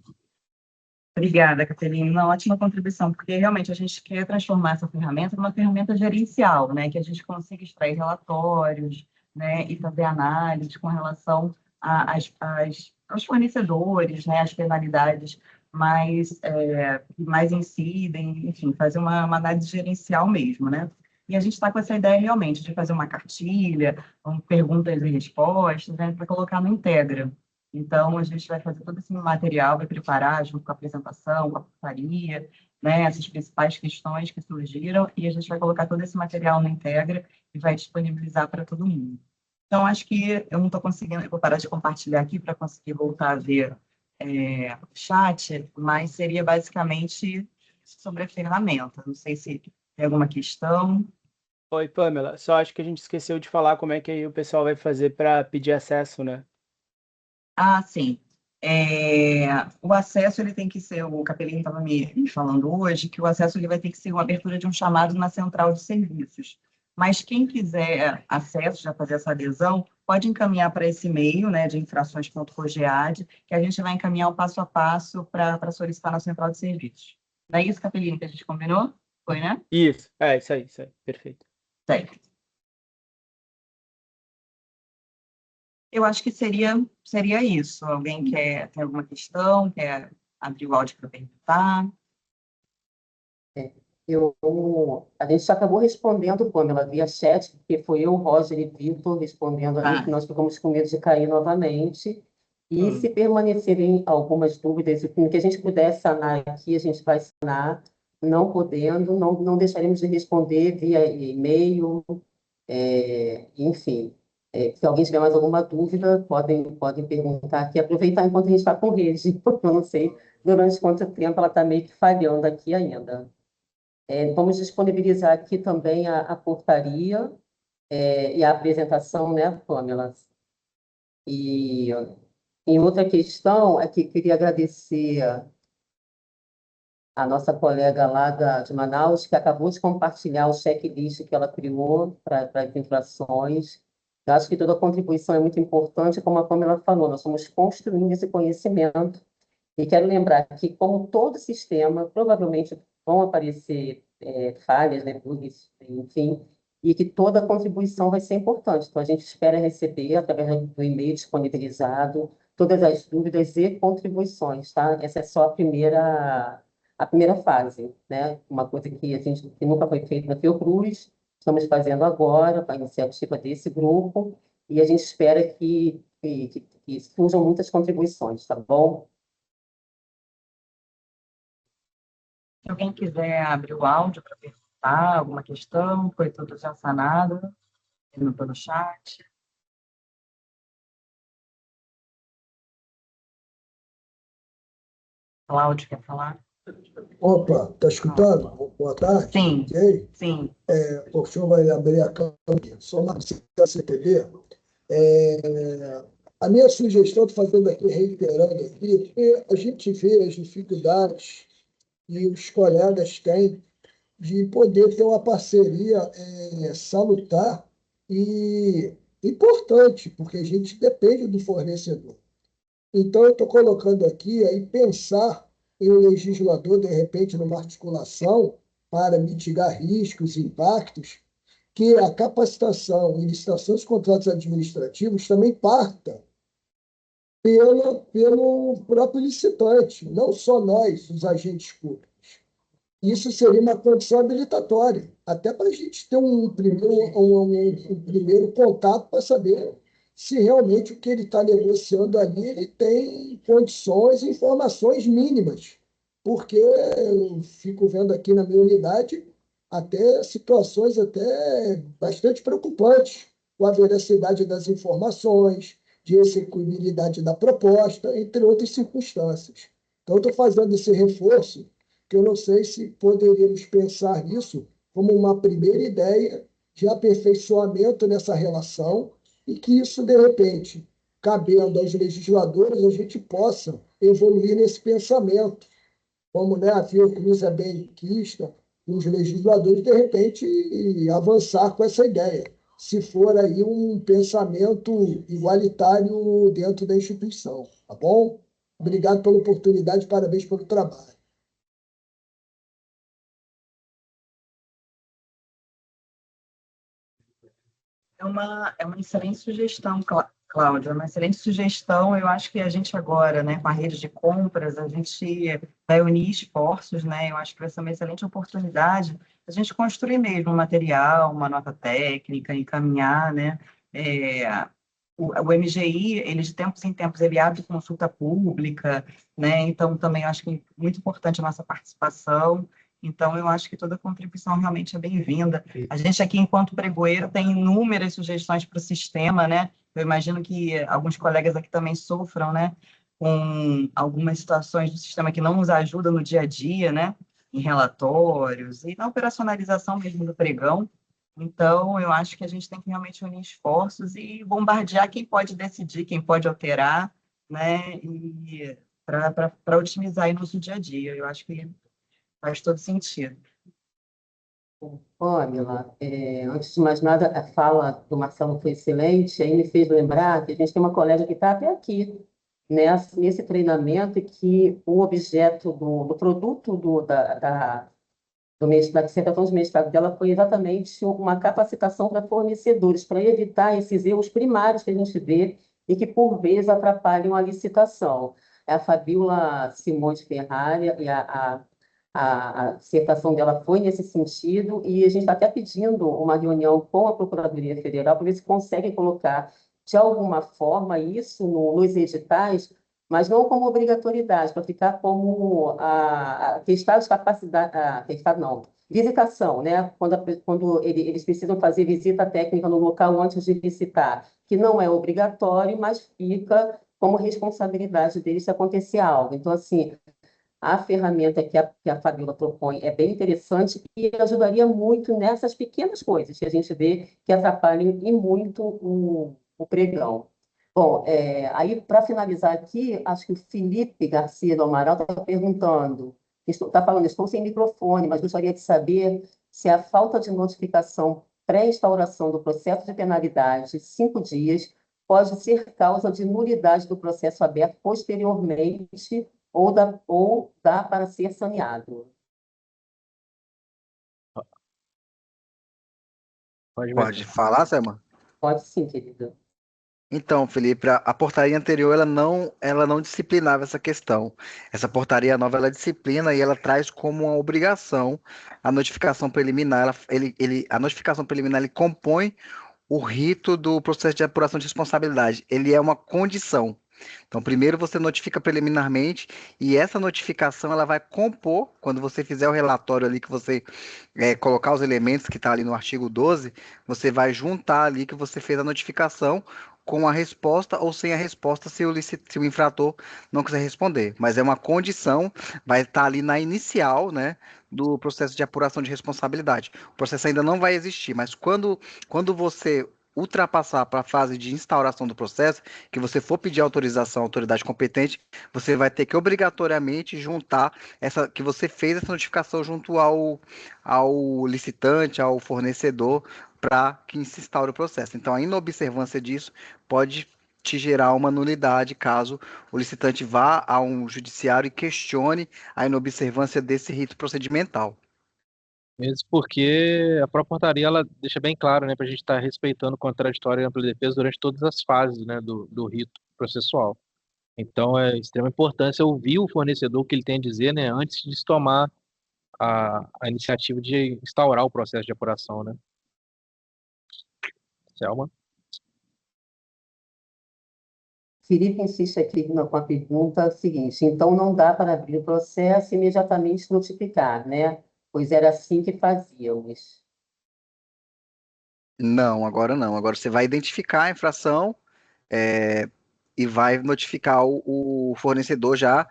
Obrigada, Caterina. Uma ótima contribuição, porque realmente a gente quer transformar essa ferramenta numa ferramenta gerencial, né? Que a gente consiga extrair relatórios, né? E fazer análise com relação aos fornecedores, né? As penalidades mais incidem, enfim, fazer uma análise gerencial mesmo, né? E a gente está com essa ideia realmente de fazer uma cartilha, perguntas e respostas, né? Para colocar no Integra. Então, a gente vai fazer todo esse material, vai preparar junto com a apresentação, com a portaria, né, essas principais questões que surgiram, e a gente vai colocar todo esse material no Integra e vai disponibilizar para todo mundo. Então, acho que eu não estou conseguindo, eu vou parar de compartilhar aqui para conseguir voltar a ver o chat, mas seria basicamente sobre a ferramenta. Não sei se tem alguma questão. Oi, Pamela, só acho que a gente esqueceu de falar como é que aí o pessoal vai fazer para pedir acesso, né? Ah, sim. O acesso ele tem que ser, o Capelinho estava me falando hoje, que o acesso ele vai ter que ser uma abertura de um chamado na central de serviços. Mas quem quiser acesso, já fazer essa adesão, pode encaminhar para esse e-mail, né, de infrações.cogead, que a gente vai encaminhar o passo a passo para solicitar na central de serviços. Não é isso, Capelinho, que a gente combinou? Foi, né? Isso, isso aí, perfeito. Certo. Eu acho que seria isso. Alguém tem alguma questão, quer abrir o áudio para perguntar? A gente só acabou respondendo, Pamela, via chat, porque foi eu, Roger e Vitor respondendo ali, que nós ficamos com medo de cair novamente. E se permanecerem algumas dúvidas, o que a gente puder sanar aqui, a gente vai sanar. Não podendo, não deixaremos de responder via e-mail, enfim. Se alguém tiver mais alguma dúvida, podem perguntar aqui, aproveitar enquanto a gente está com rede, porque eu não sei durante quanto tempo ela está meio que falhando aqui ainda. Vamos disponibilizar aqui também a portaria e a apresentação, né, Pamela? E em outra questão, é que queria agradecer a nossa colega lá de Manaus, que acabou de compartilhar o checklist que ela criou para as infrações. Eu acho que toda contribuição é muito importante, como a Pamela falou, nós estamos construindo esse conhecimento. E quero lembrar que, como todo sistema, provavelmente vão aparecer falhas, né, bugs, enfim, e que toda contribuição vai ser importante. Então, a gente espera receber, através do e-mail disponibilizado, todas as dúvidas e contribuições, tá? Essa é só a primeira fase, né? Uma coisa que nunca foi feita na Fiocruz, estamos fazendo agora, com a iniciativa desse grupo, e a gente espera que surjam muitas contribuições, tá bom? Se alguém quiser abrir o áudio para perguntar alguma questão, foi tudo já sanado, perguntou no chat. Cláudio, quer falar? Opa, tá escutando? Boa tarde. Sim, Ok? sim. O senhor vai abrir a câmera. Sou Marcelo da CTV. A minha sugestão, estou fazendo aqui, reiterando aqui, porque a gente vê as dificuldades e os colegas têm de poder ter uma parceria salutar e importante, porque a gente depende do fornecedor. Então, eu estou colocando aqui aí pensar em um legislador, de repente, numa articulação para mitigar riscos e impactos, que a capacitação e licitação dos contratos administrativos também parta pelo próprio licitante, não só nós, os agentes públicos. Isso seria uma condição habilitatória, até para a gente ter um primeiro contato para saber se realmente o que ele está negociando ali ele tem condições e informações mínimas. Porque eu fico vendo aqui na minha unidade até situações até bastante preocupantes com a veracidade das informações, de execuibilidade da proposta, entre outras circunstâncias. Então, estou fazendo esse reforço que eu não sei se poderíamos pensar nisso como uma primeira ideia de aperfeiçoamento nessa relação e que isso, de repente, cabendo aos legisladores, a gente possa evoluir nesse pensamento, como, né, a Fiocruz é bem quista, os legisladores, de repente, avançar com essa ideia, se for aí um pensamento igualitário dentro da instituição, tá bom? Obrigado pela oportunidade, parabéns pelo trabalho. É uma excelente sugestão, Cláudia, é uma excelente sugestão. Eu acho que a gente agora, né, com a rede de compras, a gente vai unir esforços, né? Eu acho que vai ser uma excelente oportunidade a gente construir mesmo um material, uma nota técnica, encaminhar, né? O MGI, ele de tempos em tempos, ele abre consulta pública, né? Então, também acho que é muito importante a nossa participação. Então, eu acho que toda contribuição realmente é bem-vinda. A gente aqui, enquanto pregoeiro, tem inúmeras sugestões para o sistema, né? Eu imagino que alguns colegas aqui também sofram, né? Com algumas situações do sistema que não nos ajudam no dia a dia, né? Em relatórios e na operacionalização mesmo do pregão. Então, eu acho que a gente tem que realmente unir esforços e bombardear quem pode decidir, quem pode alterar, né? E para otimizar aí nosso dia a dia. Eu acho que faz todo sentido. Pamela, antes de mais nada, a fala do Marcelo foi excelente, aí me fez lembrar que a gente tem uma colega que está até aqui, nesse treinamento, e que o objeto do produto da dissertação de mestrado dela foi exatamente uma capacitação para fornecedores, para evitar esses erros primários que a gente vê e que, por vezes, atrapalham a licitação. É a Fabiola Simões Ferrari, e a dissertação dela foi nesse sentido, e a gente está até pedindo uma reunião com a Procuradoria Federal para ver se consegue colocar, de alguma forma, isso nos editais, mas não como obrigatoriedade, para ficar como testar as capacidades, testar não, visitação, né? Quando eles precisam fazer visita técnica no local antes de licitar, que não é obrigatório, mas fica como responsabilidade deles se acontecer algo. Então, assim, a ferramenta que a Fabiola propõe é bem interessante e ajudaria muito nessas pequenas coisas que a gente vê que atrapalham e muito o pregão. Bom, aí, para finalizar aqui, acho que o Felipe Garcia do Amaral está perguntando, está falando, estou sem microfone, mas gostaria de saber se a falta de notificação pré-instauração do processo de penalidade, 5 dias, pode ser causa de nulidade do processo aberto posteriormente ou dá para ser saneado. Pode falar, Selma? Pode sim, querida. Então, Felipe, a portaria anterior ela não disciplinava essa questão. Essa portaria nova ela disciplina e ela traz como uma obrigação a notificação preliminar. A notificação preliminar ele compõe o rito do processo de apuração de responsabilidade. Ele é uma condição. Então, primeiro você notifica preliminarmente e essa notificação ela vai compor, quando você fizer o relatório ali que você colocar os elementos que está ali no artigo 12, você vai juntar ali que você fez a notificação com a resposta ou sem a resposta se o infrator não quiser responder. Mas é uma condição, vai estar ali na inicial, né, do processo de apuração de responsabilidade. O processo ainda não vai existir, mas quando você ultrapassar para a fase de instauração do processo, que você for pedir autorização à autoridade competente, você vai ter que obrigatoriamente juntar que você fez essa notificação junto ao licitante, ao fornecedor, para que se instaure o processo. Então, a inobservância disso pode te gerar uma nulidade caso o licitante vá a um judiciário e questione a inobservância desse rito procedimental. Mesmo porque a própria portaria ela deixa bem claro, né, para a gente estar respeitando o contraditório e ampla defesa durante todas as fases, né, do rito processual. Então, é de extrema importância ouvir o fornecedor, o que ele tem a dizer, né, antes de se tomar a iniciativa de instaurar o processo de apuração, né? Selma? Felipe insiste aqui com a pergunta seguinte: então não dá para abrir o processo e imediatamente notificar, né? Pois era assim que fazíamos. Não, agora não. Agora você vai identificar a infração, e vai notificar o fornecedor já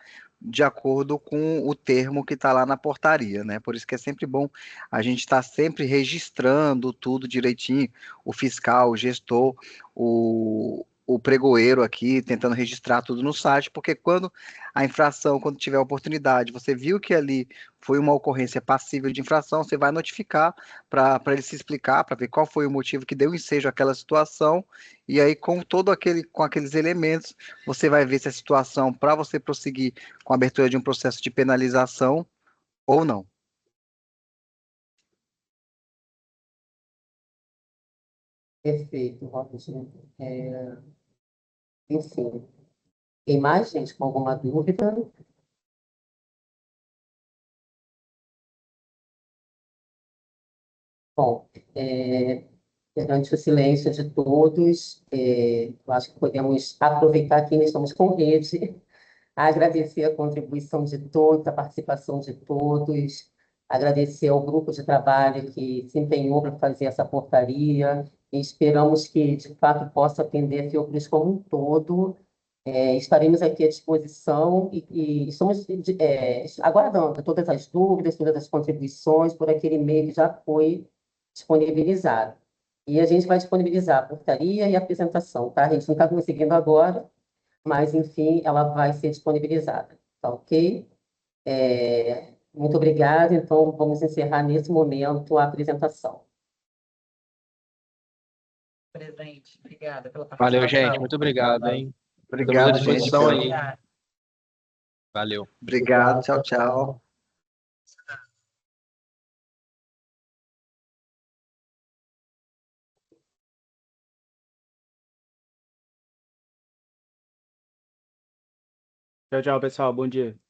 de acordo com o termo que está lá na portaria, né? Por isso que é sempre bom a gente estar sempre registrando tudo direitinho, o fiscal, o gestor, o pregoeiro aqui, tentando registrar tudo no site, porque quando a infração, quando tiver oportunidade, você viu que ali foi uma ocorrência passível de infração, você vai notificar para ele se explicar, para ver qual foi o motivo que deu ensejo àquela situação, e aí com aqueles elementos, você vai ver se a situação para você prosseguir com a abertura de um processo de penalização ou não. Perfeito, Robson. Enfim, tem mais gente com alguma dúvida? Bom, perante o silêncio de todos, eu acho que podemos aproveitar que ainda estamos com rede, agradecer a contribuição de todos, a participação de todos, agradecer ao grupo de trabalho que se empenhou para fazer essa portaria, e esperamos que, de fato, possa atender a Fiocruz como um todo. Estaremos aqui à disposição e estamos aguardando todas as dúvidas, todas as contribuições por aquele e-mail que já foi disponibilizado. E a gente vai disponibilizar a portaria e a apresentação, tá? A gente não está conseguindo agora, mas, enfim, ela vai ser disponibilizada, tá ok? Muito obrigada. Então, vamos encerrar nesse momento a apresentação. Presente. Obrigada pela Valeu, gente. participação. Muito obrigado, hein? Estamos à Obrigado, gente. disposição aí. Obrigada. Valeu. Obrigado, tchau, tchau. Tchau, tchau, pessoal. Bom dia.